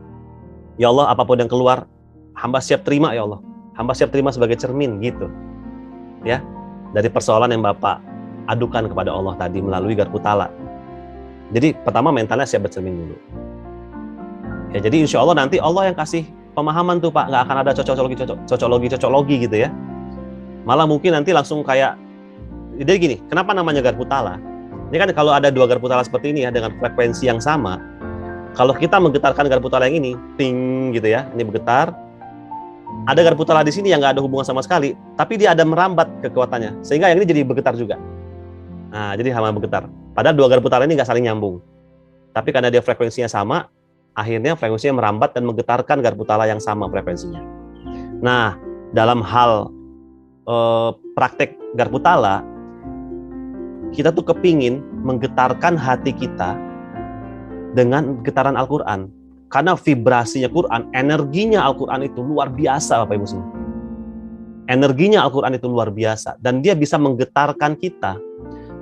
Ya Allah, apapun yang keluar, hamba siap terima ya Allah. Hamba siap terima sebagai cermin gitu. Ya, dari persoalan yang Bapak adukan kepada Allah tadi melalui Garpu Tala. Jadi pertama mentalnya siap bercermin dulu. Ya, jadi insya Allah nanti Allah yang kasih pemahaman tuh Pak, nggak akan ada cocok-logi gitu ya. Malah mungkin nanti langsung kayak, jadi gini, kenapa namanya Garpu Tala? Ini kan kalau ada dua Garpu Tala seperti ini ya, dengan frekuensi yang sama, kalau kita menggetarkan Garpu Tala yang ini, ting gitu ya, ini bergetar, ada Garpu Tala di sini yang nggak ada hubungan sama sekali, tapi dia ada merambat kekuatannya, sehingga yang ini jadi bergetar juga. Nah, jadi sama bergetar. Padahal dua Garpu Tala ini nggak saling nyambung. Tapi karena dia frekuensinya sama, akhirnya frekuensinya merambat dan menggetarkan Garpu Tala yang sama frekuensinya. Nah, dalam hal praktek Garpu Tala, kita tuh kepingin menggetarkan hati kita dengan getaran Al-Quran. Karena vibrasinya Quran, energinya Al-Quran itu luar biasa Bapak Ibu semua. Energinya Al-Quran itu luar biasa. Dan dia bisa menggetarkan kita.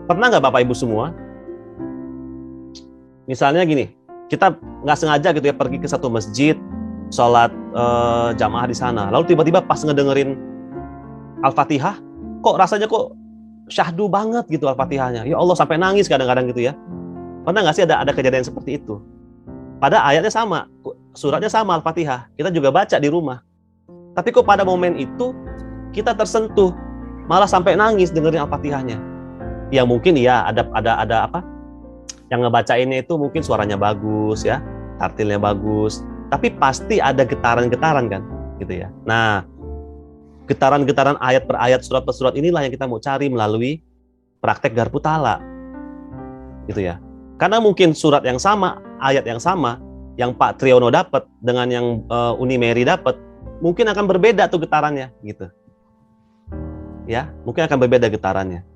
Pernah nggak Bapak Ibu semua? Misalnya gini, kita nggak sengaja gitu ya pergi ke satu masjid, sholat jamaah di sana. Lalu tiba-tiba pas ngedengerin Al-Fatihah, kok rasanya kok syahdu banget gitu Al-Fatihahnya. Ya Allah, sampai nangis kadang-kadang gitu ya. Pernah nggak sih ada kejadian seperti itu? Pada ayatnya sama, suratnya sama Al-Fatihah. Kita juga baca di rumah. Tapi kok pada momen itu kita tersentuh, malah sampai nangis dengerin Al-Fatihahnya. Ya mungkin ya ada apa? Yang ngebacainnya itu mungkin suaranya bagus ya, tartilnya bagus. Tapi pasti ada getaran-getaran kan, gitu ya. Nah, getaran-getaran ayat per ayat, surat per surat inilah yang kita mau cari melalui praktek Garpu Tala, gitu ya. Karena mungkin surat yang sama, ayat yang sama, yang Pak Triyono dapat dengan yang Uni Mary dapat, mungkin akan berbeda tuh getarannya, gitu. Ya, mungkin akan berbeda getarannya.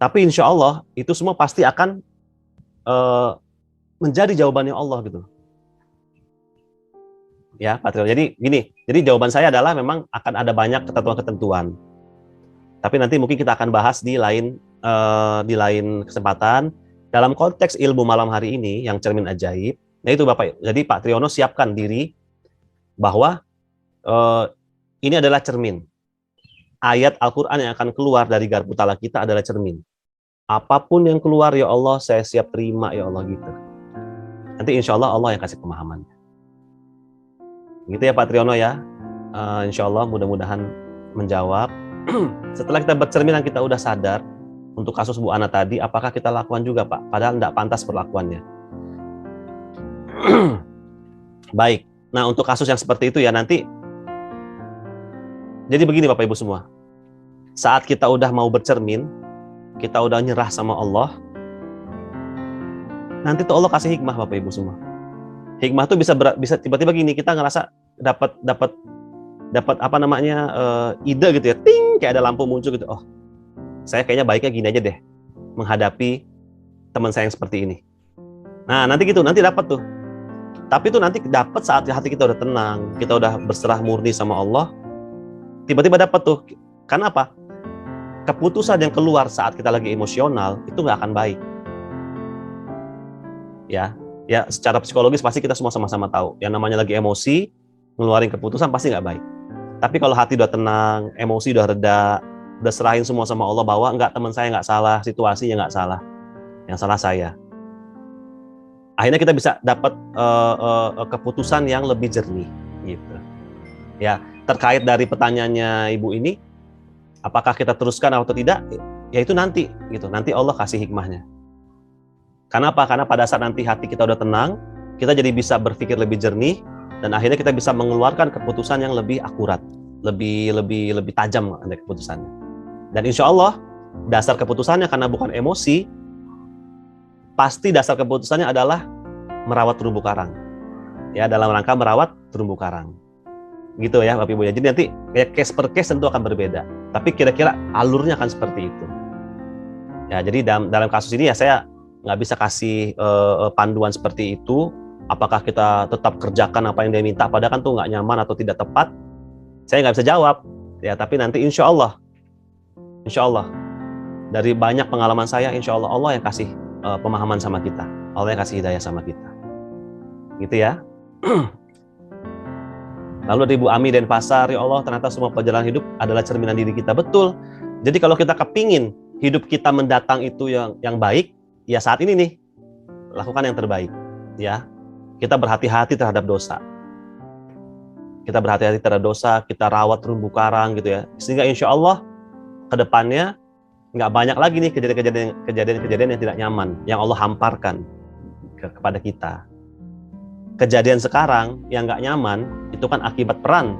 Tapi insya Allah itu semua pasti akan menjadi jawabannya Allah gitu. Ya, Pak Trio. Jadi gini, jadi jawaban saya adalah memang akan ada banyak ketentuan-ketentuan. Tapi nanti mungkin kita akan bahas di lain kesempatan. Dalam konteks ilmu malam hari ini yang cermin ajaib, nah itu Bapak. Jadi Pak Triyono siapkan diri bahwa ini adalah cermin. Ayat Al-Quran yang akan keluar dari garpu tala kita adalah cermin. Apapun yang keluar, ya Allah, saya siap terima, ya Allah, gitu. Nanti insya Allah Allah yang kasih pemahaman. Gitu ya Pak Triyono ya. Insya Allah mudah-mudahan menjawab. Setelah kita bercermin dan kita udah sadar untuk kasus Bu Ana tadi, apakah kita lakukan juga Pak? Padahal tidak pantas perlakuannya. Baik. Nah untuk kasus yang seperti itu ya nanti. Jadi begini Bapak Ibu semua. Saat kita udah mau bercermin, kita udah nyerah sama Allah, nanti tuh Allah kasih hikmah Bapak Ibu semua. Hikmah tuh bisa tiba-tiba gini, kita ngerasa dapat apa namanya ide gitu ya, ting, kayak ada lampu muncul gitu. Oh, saya kayaknya baiknya gini aja deh menghadapi teman saya yang seperti ini. Nah, nanti gitu, nanti dapat tuh. Tapi tuh nanti dapat saat hati kita udah tenang, kita udah berserah murni sama Allah, tiba-tiba dapat tuh. Karena apa? Keputusan yang keluar saat kita lagi emosional itu nggak akan baik. Ya, secara psikologis pasti kita semua sama-sama tahu. Yang namanya lagi emosi, ngeluarin keputusan pasti nggak baik. Tapi kalau hati udah tenang, emosi udah reda, udah serahin semua sama Allah bahwa enggak, teman saya nggak salah, situasinya nggak salah, yang salah saya. Akhirnya kita bisa dapat keputusan yang lebih jernih, gitu. Ya, terkait dari pertanyaannya Ibu ini, apakah kita teruskan atau tidak? Ya itu nanti, gitu. Nanti Allah kasih hikmahnya. Karena apa? Karena pada saat nanti hati kita udah tenang, kita jadi bisa berpikir lebih jernih, dan akhirnya kita bisa mengeluarkan keputusan yang lebih akurat, lebih tajam ada keputusannya. Dan insya Allah dasar keputusannya karena bukan emosi, pasti dasar keputusannya adalah merawat terumbu karang. Ya, dalam rangka merawat terumbu karang. Gitu ya Bapak Ibu ya. Jadi nanti ya, case per case tentu akan berbeda. Tapi kira-kira alurnya akan seperti itu. Ya, jadi dalam kasus ini ya saya nggak bisa kasih panduan seperti itu. Apakah kita tetap kerjakan apa yang dia minta, padahal kan tuh nggak nyaman atau tidak tepat. Saya nggak bisa jawab. Ya, tapi nanti insya Allah dari banyak pengalaman saya, insya Allah Allah yang kasih pemahaman sama kita, Allah yang kasih hidayah sama kita, gitu ya. Lalu dari Ibu Ami dan Pasar, ya Allah ternyata semua perjalanan hidup adalah cerminan diri kita. Betul. Jadi kalau kita kepingin hidup kita mendatang itu yang baik, ya saat ini nih lakukan yang terbaik, ya. Kita berhati-hati terhadap dosa. Kita rawat terumbu karang gitu ya. Sehingga insya Allah ke depannya nggak banyak lagi nih kejadian-kejadian yang tidak nyaman, yang Allah hamparkan kepada kita. Kejadian sekarang yang nggak nyaman, itu kan akibat peran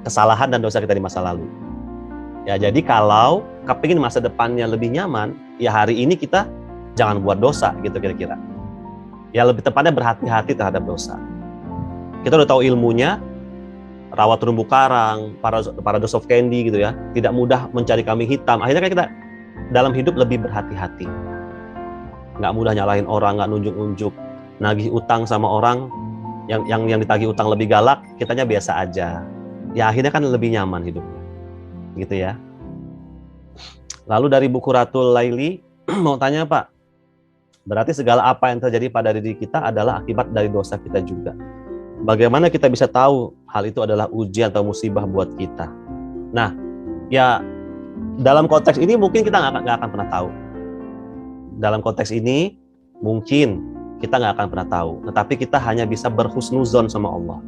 kesalahan dan dosa kita di masa lalu. Ya, jadi kalau kepingin masa depannya lebih nyaman, ya hari ini kita jangan buat dosa gitu kira-kira. Ya lebih tepatnya berhati-hati terhadap dosa. Kita udah tahu ilmunya, rawat terumbu karang, paradox of candy gitu ya. Tidak mudah mencari kambing hitam. Akhirnya kan kita dalam hidup lebih berhati-hati. Nggak mudah nyalahin orang, nggak nunjuk-nunjuk. Nagih utang sama orang, yang ditagih utang lebih galak, kitanya biasa aja. Ya akhirnya kan lebih nyaman hidupnya. Gitu ya. Lalu dari buku Ratul Laili, mau tanya Pak, berarti segala apa yang terjadi pada diri kita adalah akibat dari dosa kita juga. Bagaimana kita bisa tahu hal itu adalah ujian atau musibah buat kita? Nah, ya dalam konteks ini mungkin kita nggak akan pernah tahu. Dalam konteks ini mungkin kita nggak akan pernah tahu. Tetapi kita hanya bisa berhusnuzon sama Allah.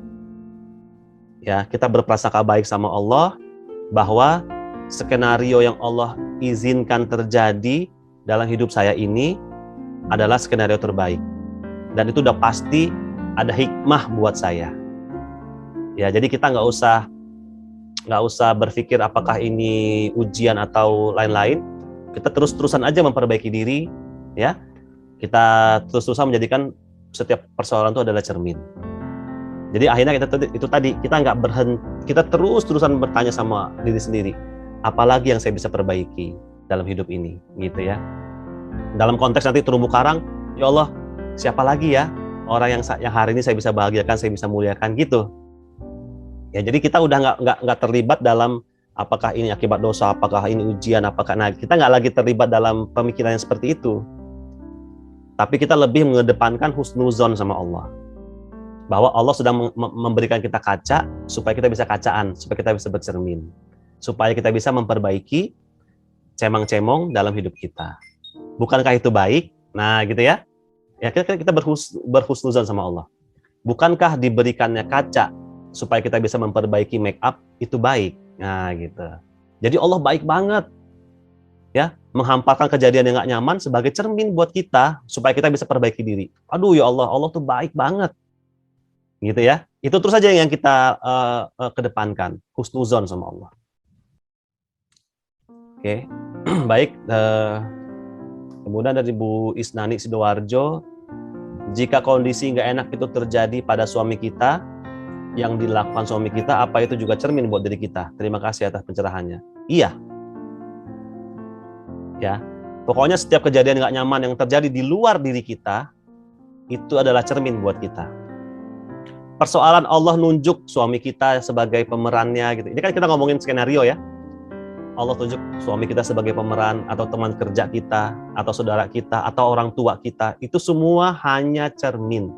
Ya, kita berprasangka baik sama Allah bahwa skenario yang Allah izinkan terjadi dalam hidup saya ini adalah skenario terbaik, dan itu udah pasti ada hikmah buat saya. Ya, jadi kita nggak usah berpikir apakah ini ujian atau lain-lain. Kita terus-terusan aja memperbaiki diri, ya. Kita terus-terusan menjadikan setiap persoalan itu adalah cermin. Jadi akhirnya kita nggak berhenti, kita terus-terusan bertanya sama diri sendiri, apalagi yang saya bisa perbaiki, dalam hidup ini, gitu ya. Dalam konteks nanti terumbu karang, ya Allah, siapa lagi ya orang yang hari ini saya bisa bahagiakan, saya bisa muliakan gitu. Ya, jadi kita udah nggak terlibat dalam apakah ini akibat dosa, apakah ini ujian, apakah kita nggak lagi terlibat dalam pemikiran yang seperti itu. Tapi kita lebih mengedepankan husnuzon sama Allah. Bahwa Allah sedang memberikan kita kaca supaya kita bisa kacaan, supaya kita bisa bercermin, supaya kita bisa memperbaiki cemang-cemong dalam hidup kita. Bukankah itu baik? Nah, gitu ya. Ya, kita berhusnuzon sama Allah. Bukankah diberikannya kaca supaya kita bisa memperbaiki make up itu baik? Nah, gitu. Jadi Allah baik banget. Ya, menghamparkan kejadian yang nggak nyaman sebagai cermin buat kita supaya kita bisa perbaiki diri. Aduh ya Allah, Allah tuh baik banget. Gitu ya. Itu terus saja yang kita kedepankan, husnuzon sama Allah. Oke. Baik, kemudian dari Bu Isnani Sidoarjo, jika kondisi nggak enak itu terjadi pada suami kita, yang dilakukan suami kita, apa itu juga cermin buat diri kita? Terima kasih atas pencerahannya. Iya. Ya, pokoknya setiap kejadian nggak nyaman yang terjadi di luar diri kita, itu adalah cermin buat kita. Persoalan Allah nunjuk suami kita sebagai pemerannya gitu. Ini kan kita ngomongin skenario ya. Allah tunjuk suami kita sebagai pemeran, atau teman kerja kita, atau saudara kita, atau orang tua kita. Itu semua hanya cermin.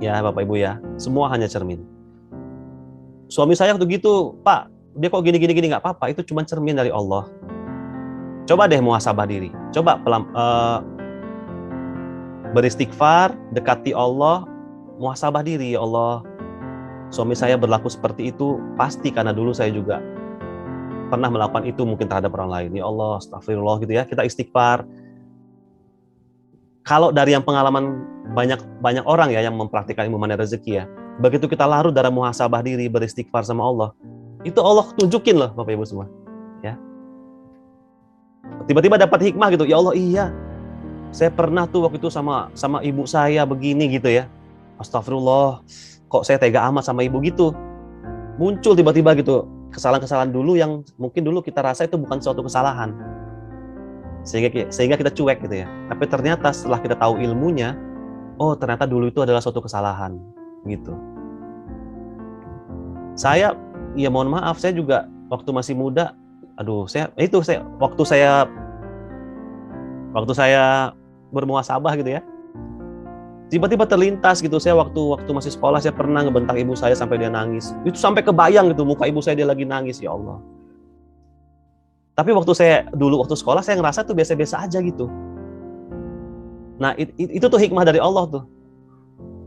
Ya Bapak Ibu ya, semua hanya cermin. Suami saya waktu gitu, Pak, dia kok gini, nggak apa-apa. Itu cuma cermin dari Allah. Coba deh muhasabah diri. Coba beristighfar, dekati Allah, muhasabah diri. Ya Allah, suami saya berlaku seperti itu pasti karena dulu saya juga pernah melakukan itu mungkin terhadap orang lain. Ya Allah, astagfirullah gitu ya. Kita istighfar. Kalau dari yang pengalaman banyak orang ya yang mempraktikkan ilmu mana rezeki ya. Begitu kita larut dalam muhasabah diri, beristighfar sama Allah, itu Allah tunjukin loh Bapak Ibu semua. Ya. Tiba-tiba dapat hikmah gitu. Ya Allah, iya. Saya pernah tuh waktu itu sama ibu saya begini gitu ya. Astagfirullah, kok saya tega amat sama ibu gitu. Muncul tiba-tiba gitu kesalahan-kesalahan dulu yang mungkin dulu kita rasa itu bukan suatu kesalahan. Sehingga kita cuek gitu ya. Tapi ternyata setelah kita tahu ilmunya, oh ternyata dulu itu adalah suatu kesalahan gitu. Saya, ya mohon maaf, saya juga waktu masih muda, waktu saya bermuhasabah gitu ya. Tiba-tiba terlintas gitu, saya waktu masih sekolah saya pernah ngebentak ibu saya sampai dia nangis. Itu sampai kebayang gitu muka ibu saya dia lagi nangis, ya Allah. Tapi waktu sekolah saya ngerasa tuh biasa-biasa aja gitu. Nah, itu tuh hikmah dari Allah tuh.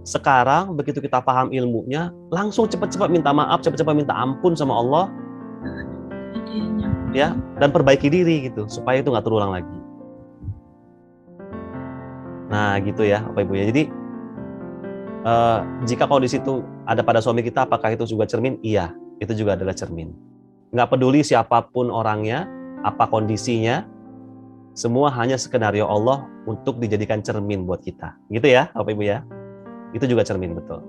Sekarang begitu kita paham ilmunya, langsung cepat-cepat minta maaf, cepat-cepat minta ampun sama Allah. Ya, dan perbaiki diri gitu supaya itu nggak terulang lagi. Nah gitu ya Bapak Ibu ya. Jadi jika kondisi itu ada pada suami kita, apakah itu juga cermin? Iya, itu juga adalah cermin. Nggak peduli siapapun orangnya, apa kondisinya, semua hanya skenario Allah untuk dijadikan cermin buat kita. Gitu ya Bapak Ibu ya. Itu juga cermin, betul.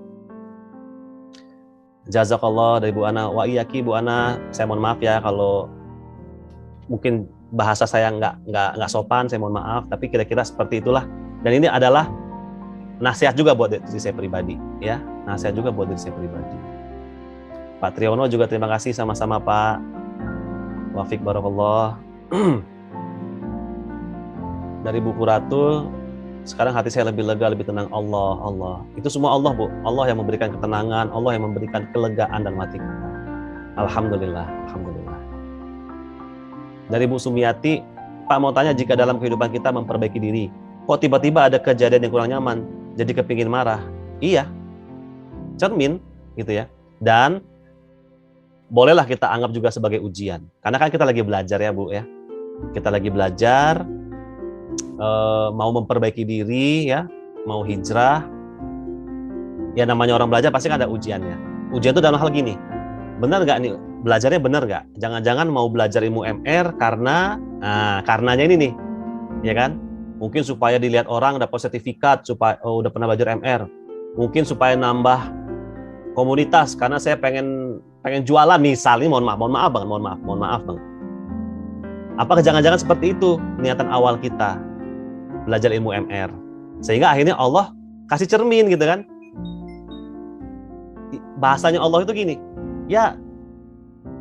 Jazakallah dari Bu Ana. Wa iyaki Bu Ana, saya mohon maaf ya kalau mungkin bahasa saya nggak sopan, saya mohon maaf, tapi kira-kira seperti itulah. Dan ini adalah nasihat juga buat diri saya pribadi, ya. Nasihat juga buat diri saya pribadi. Pak Triyono juga terima kasih, sama-sama Pak. Wafiq barakallah. Dari Buku Ratu, sekarang hati saya lebih lega, lebih tenang. Allah. Itu semua Allah, Bu. Allah yang memberikan ketenangan, Allah yang memberikan kelegaan dalam hati kita. Alhamdulillah. Dari Bu Sumiati, Pak mau tanya, jika dalam kehidupan kita memperbaiki diri, kok tiba-tiba ada kejadian yang kurang nyaman, jadi kepingin marah? Iya, cermin gitu ya. Dan bolehlah kita anggap juga sebagai ujian. Karena kan kita lagi belajar ya Bu ya. Kita lagi belajar, mau memperbaiki diri ya, mau hijrah. Ya namanya orang belajar pasti kan ada ujiannya. Ujian itu dalam hal gini, benar nggak nih? Belajarnya benar nggak? Jangan-jangan mau belajar ilmu MR karenanya ini nih, ya kan? Mungkin supaya dilihat orang dapat sertifikat, supaya udah pernah belajar MR. Mungkin supaya nambah komunitas, karena saya pengen jualan misalnya, mohon maaf Bang. Apakah jangan-jangan seperti itu niatan awal kita belajar ilmu MR? Sehingga akhirnya Allah kasih cermin gitu kan. Bahasanya Allah itu gini, ya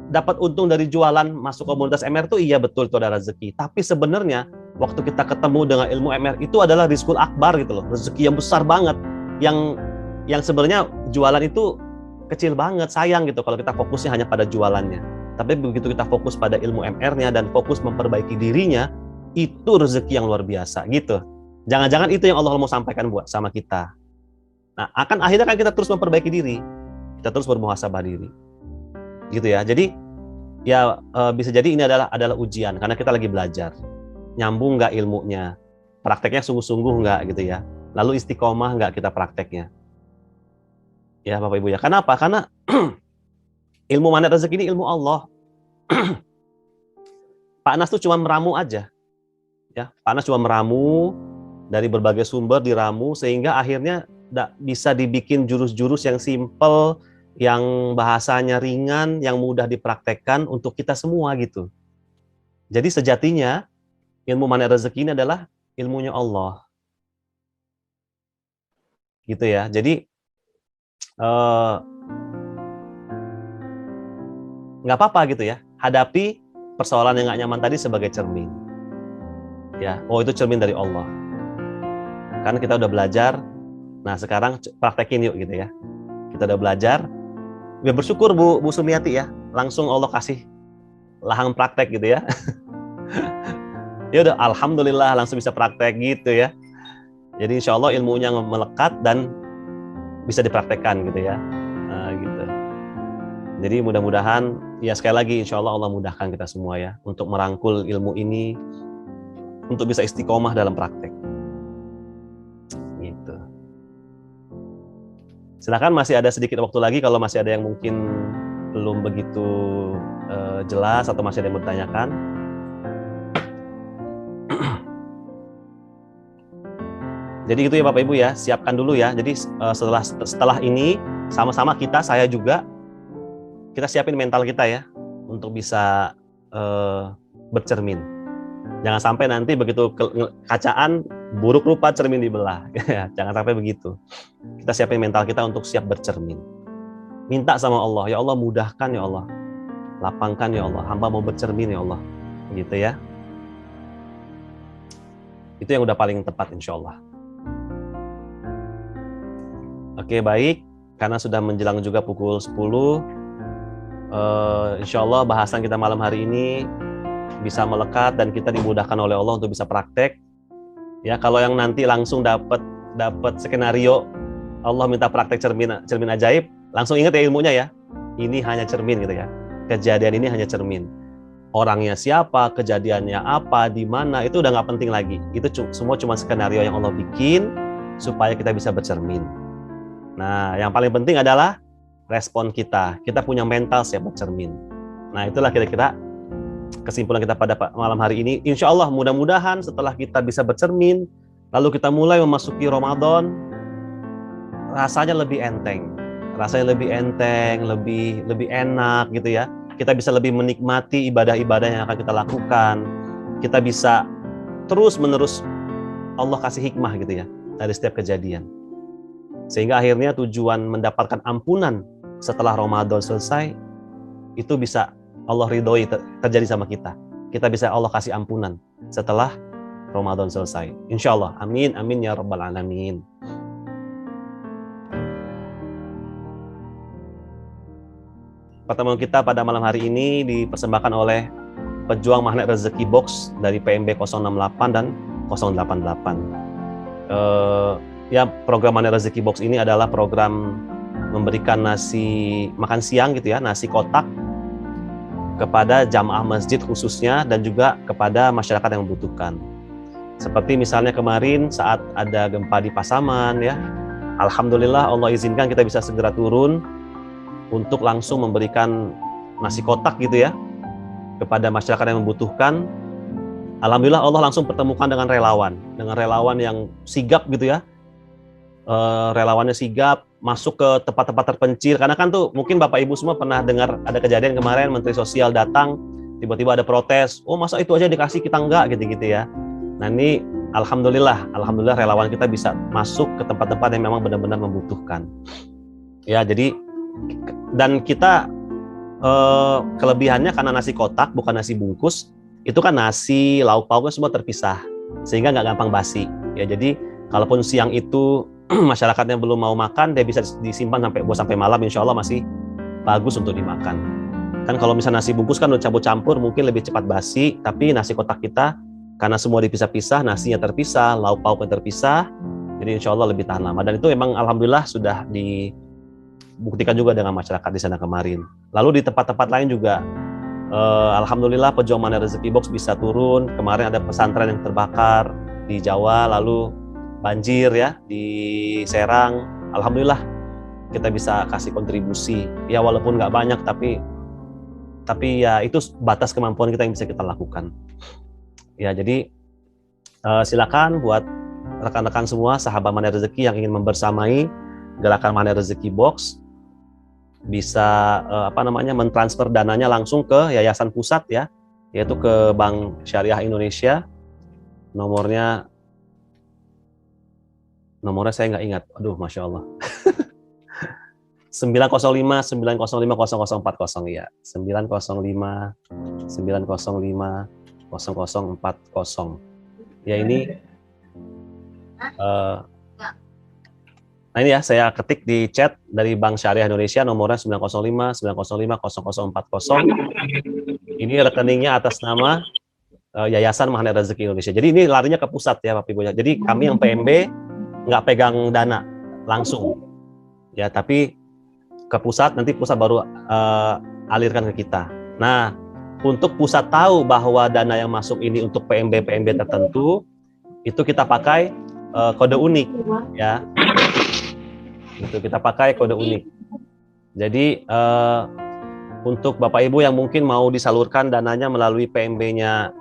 dapat untung dari jualan masuk komunitas MR tuh iya betul itu ada rezeki. Tapi sebenarnya waktu kita ketemu dengan ilmu MR itu adalah rizqul akbar gitu loh, rezeki yang besar banget, yang sebenarnya jualan itu kecil banget, sayang gitu kalau kita fokusnya hanya pada jualannya. Tapi begitu kita fokus pada ilmu MR-nya dan fokus memperbaiki dirinya, itu rezeki yang luar biasa gitu. Jangan-jangan itu yang Allah mau sampaikan buat sama kita. Nah, akan akhirnya kan kita terus memperbaiki diri, kita terus bermuhasabah diri, gitu ya. Jadi ya bisa jadi ini adalah ujian karena kita lagi belajar, nyambung nggak ilmunya, prakteknya sungguh-sungguh nggak gitu ya. Lalu istiqomah nggak kita prakteknya, ya Bapak Ibu ya. Kenapa? Karena ilmu mana rezeki ini ilmu Allah. Pak Nas tuh cuma meramu aja, ya. Pak Nas cuma meramu dari berbagai sumber diramu sehingga akhirnya bisa dibikin jurus-jurus yang simple, yang bahasanya ringan, yang mudah dipraktekkan untuk kita semua gitu. Jadi sejatinya ilmu mana rezeki ini adalah ilmunya Allah, gitu ya. Jadi nggak apa-apa gitu ya, hadapi persoalan yang nggak nyaman tadi sebagai cermin, ya. Oh itu cermin dari Allah, karena kita udah belajar. Nah sekarang praktekin yuk gitu ya. Kita udah belajar, ya bersyukur Bu Sumiati ya, langsung Allah kasih lahang praktek gitu ya. Ya udah alhamdulillah langsung bisa praktek gitu ya. Jadi insya Allah ilmunya melekat dan bisa dipraktekkan gitu ya. Nah, gitu. Jadi mudah-mudahan ya sekali lagi insya Allah Allah mudahkan kita semua ya untuk merangkul ilmu ini untuk bisa istiqomah dalam praktek. Gitu. Silakan masih ada sedikit waktu lagi kalau masih ada yang mungkin belum begitu jelas atau masih ada yang bertanyakan. Jadi gitu ya Bapak Ibu ya, siapkan dulu ya. Jadi setelah ini sama-sama saya juga kita siapin mental kita ya untuk bisa bercermin. Jangan sampai nanti begitu kacaan buruk rupa cermin dibelah. Jangan sampai begitu. Kita siapin mental kita untuk siap bercermin. Minta sama Allah, ya Allah mudahkan ya Allah. Lapangkan ya Allah, hamba mau bercermin ya Allah. Gitu ya. Itu yang udah paling tepat insya Allah. Oke baik, karena sudah menjelang juga pukul 10, insya Allah bahasan kita malam hari ini bisa melekat dan kita dimudahkan oleh Allah untuk bisa praktek. Ya kalau yang nanti langsung dapat skenario Allah minta praktek cermin ajaib, langsung ingat ya ilmunya ya. Ini hanya cermin gitu ya. Kejadian ini hanya cermin. Orangnya siapa, kejadiannya apa, di mana itu udah nggak penting lagi. Itu semua cuma skenario yang Allah bikin supaya kita bisa bercermin. Nah, yang paling penting adalah respon kita. Kita punya mental siap bercermin. Nah, itulah kira-kira kesimpulan kita pada malam hari ini. Insya Allah mudah-mudahan setelah kita bisa bercermin, lalu kita mulai memasuki Ramadan, rasanya lebih enteng. Rasanya lebih enteng, lebih enak gitu ya. Kita bisa lebih menikmati ibadah-ibadah yang akan kita lakukan. Kita bisa terus-menerus Allah kasih hikmah gitu ya dari setiap kejadian. Sehingga akhirnya tujuan mendapatkan ampunan setelah Ramadan selesai itu bisa Allah ridhoi terjadi sama kita. Kita bisa Allah kasih ampunan setelah Ramadan selesai. Insya Allah. Amin, amin ya rabbal alamin. Pertemuan kita pada malam hari ini dipersembahkan oleh pejuang magnet rezeki box dari PMB 068 dan 088. Ya program magnet rezeki box ini adalah program memberikan nasi makan siang gitu ya, nasi kotak kepada jamaah masjid khususnya dan juga kepada masyarakat yang membutuhkan. Seperti misalnya kemarin saat ada gempa di Pasaman ya, alhamdulillah Allah izinkan kita bisa segera turun untuk langsung memberikan nasi kotak gitu ya kepada masyarakat yang membutuhkan. Alhamdulillah Allah langsung pertemukan dengan relawan yang sigap gitu ya. Relawannya sigap masuk ke tempat-tempat terpencil, karena kan tuh mungkin Bapak Ibu semua pernah dengar ada kejadian kemarin Menteri Sosial datang tiba-tiba ada protes, oh masa itu aja dikasih kita enggak gitu-gitu ya. Nah ini alhamdulillah relawan kita bisa masuk ke tempat-tempat yang memang benar-benar membutuhkan. Ya jadi dan kita kelebihannya karena nasi kotak bukan nasi bungkus, itu kan nasi, lauk pauknya semua terpisah sehingga nggak gampang basi. Ya jadi kalaupun siang itu masyarakatnya belum mau makan, dia bisa disimpan sampai malam, insya Allah masih bagus untuk dimakan. Kan kalau misalnya nasi bungkus kan udah campur-campur mungkin lebih cepat basi, tapi nasi kotak kita karena semua dipisah-pisah, nasinya terpisah, lauk pauknya terpisah, jadi insya Allah lebih tahan lama. Dan itu memang alhamdulillah sudah dibuktikan juga dengan masyarakat di sana kemarin. Lalu di tempat-tempat lain juga alhamdulillah pejuang Mana Rezeki Box bisa turun. Kemarin ada pesantren yang terbakar di Jawa, lalu banjir ya di Serang. Alhamdulillah kita bisa kasih kontribusi. Ya walaupun nggak banyak tapi ya itu batas kemampuan kita yang bisa kita lakukan. Ya jadi silakan buat rekan-rekan semua sahabat Mana Rezeki yang ingin membersamai gerakan Mana Rezeki Box bisa mentransfer dananya langsung ke yayasan pusat ya, yaitu ke Bank Syariah Indonesia. Nomornya saya nggak ingat. Aduh, masya Allah. 905 905 0040 ya. 905 905 0040. Ya ini nah ini ya saya ketik di chat dari Bank Syariah Indonesia, nomornya 905 905 0040. Ini rekeningnya atas nama Yayasan Mana Rezeki Indonesia. Jadi ini larinya ke pusat ya Bapak Ibu. Jadi kami yang PMB nggak pegang dana langsung. Ya, tapi ke pusat, nanti pusat baru alirkan ke kita. Nah, untuk pusat tahu bahwa dana yang masuk ini untuk PMB tertentu, itu kita pakai kode unik ya. Itu kita pakai kode unik. Jadi untuk Bapak Ibu yang mungkin mau disalurkan dananya melalui PMB-nya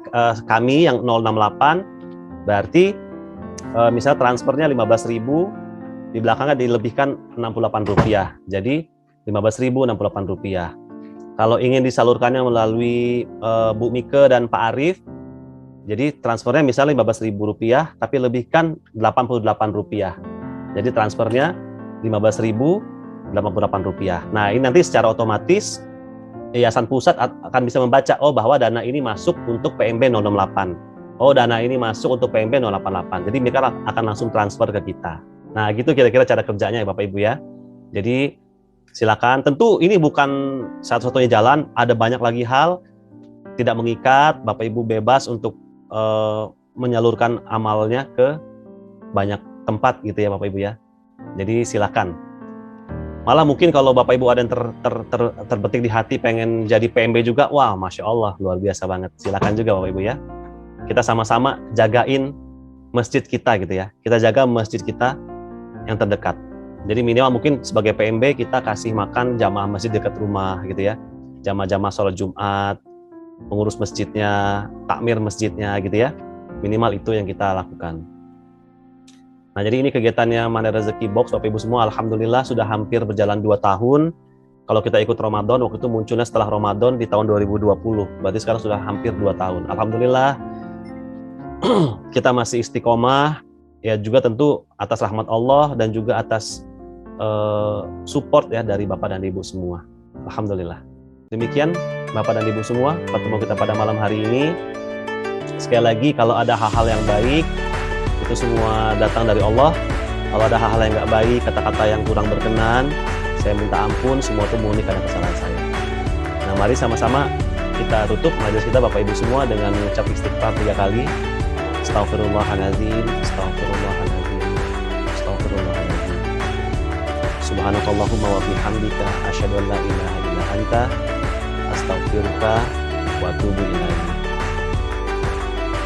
kami yang 068, berarti misalnya transfernya 15.000, di belakangnya dilebihkan Rp68. Jadi Rp15.068. Kalau ingin disalurkannya melalui Bu Mike dan Pak Arif, jadi transfernya misalnya Rp15.000, tapi lebihkan Rp88. Jadi transfernya Rp15.088. Nah, ini nanti secara otomatis Yayasan Pusat akan bisa membaca, oh bahwa dana ini masuk untuk PMB 068. Oh, dana ini masuk untuk PMB 088. Jadi mereka akan langsung transfer ke kita. Nah, gitu kira-kira cara kerjanya ya Bapak Ibu ya. Jadi silakan. Tentu ini bukan satu-satunya jalan, ada banyak lagi hal, tidak mengikat, Bapak Ibu bebas untuk menyalurkan amalnya ke banyak tempat gitu ya Bapak Ibu ya. Jadi silakan. Malah mungkin kalau Bapak Ibu ada yang terbetik di hati pengen jadi PMB juga, wah Masya Allah luar biasa banget. Silakan juga Bapak Ibu ya. Kita sama-sama jagain masjid kita gitu ya. Kita jaga masjid kita yang terdekat. Jadi minimal mungkin sebagai PMB kita kasih makan jamaah masjid dekat rumah gitu ya. Jamaah-jamaah sholat Jumat, pengurus masjidnya, takmir masjidnya gitu ya. Minimal itu yang kita lakukan. Nah, jadi ini kegiatannya Mana Rezeki Box Bapak Ibu semua, alhamdulillah sudah hampir berjalan 2 tahun. Kalau kita ikut Ramadan, waktu itu munculnya setelah Ramadan di tahun 2020. Berarti sekarang sudah hampir 2 tahun. Alhamdulillah kita masih istiqomah, ya juga tentu atas rahmat Allah dan juga atas support ya dari Bapak dan Ibu semua. Alhamdulillah. Demikian Bapak dan Ibu semua, pertemuan kita pada malam hari ini. Sekali lagi, kalau ada hal-hal yang baik, itu semua datang dari Allah. Kalau ada hal-hal yang nggak baik, kata-kata yang kurang berkenan, saya minta ampun, semua itu murni karena kesalahan saya. Nah, mari sama-sama kita tutup majelis kita Bapak Ibu semua dengan mengucap istighfar 3 kali. Astaghfirullahaladzim, astaghfirullahaladzim, astaghfirullahaladzim. Subhanakallahumma wa bihamdika asyhadu an la ilaha illa anta astaghfiruka wa atubu ilaik.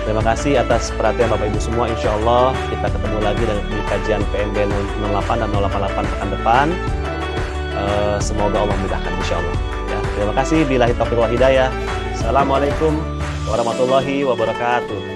Terima kasih atas perhatian Bapak Ibu semua. Insya Allah kita ketemu lagi di kajian PMB 08 dan 088 pekan depan. Semoga Allah mudahkan insya Allah. Ya, terima kasih. Billahi taufiq wal hidayah. Assalamualaikum warahmatullahi wabarakatuh.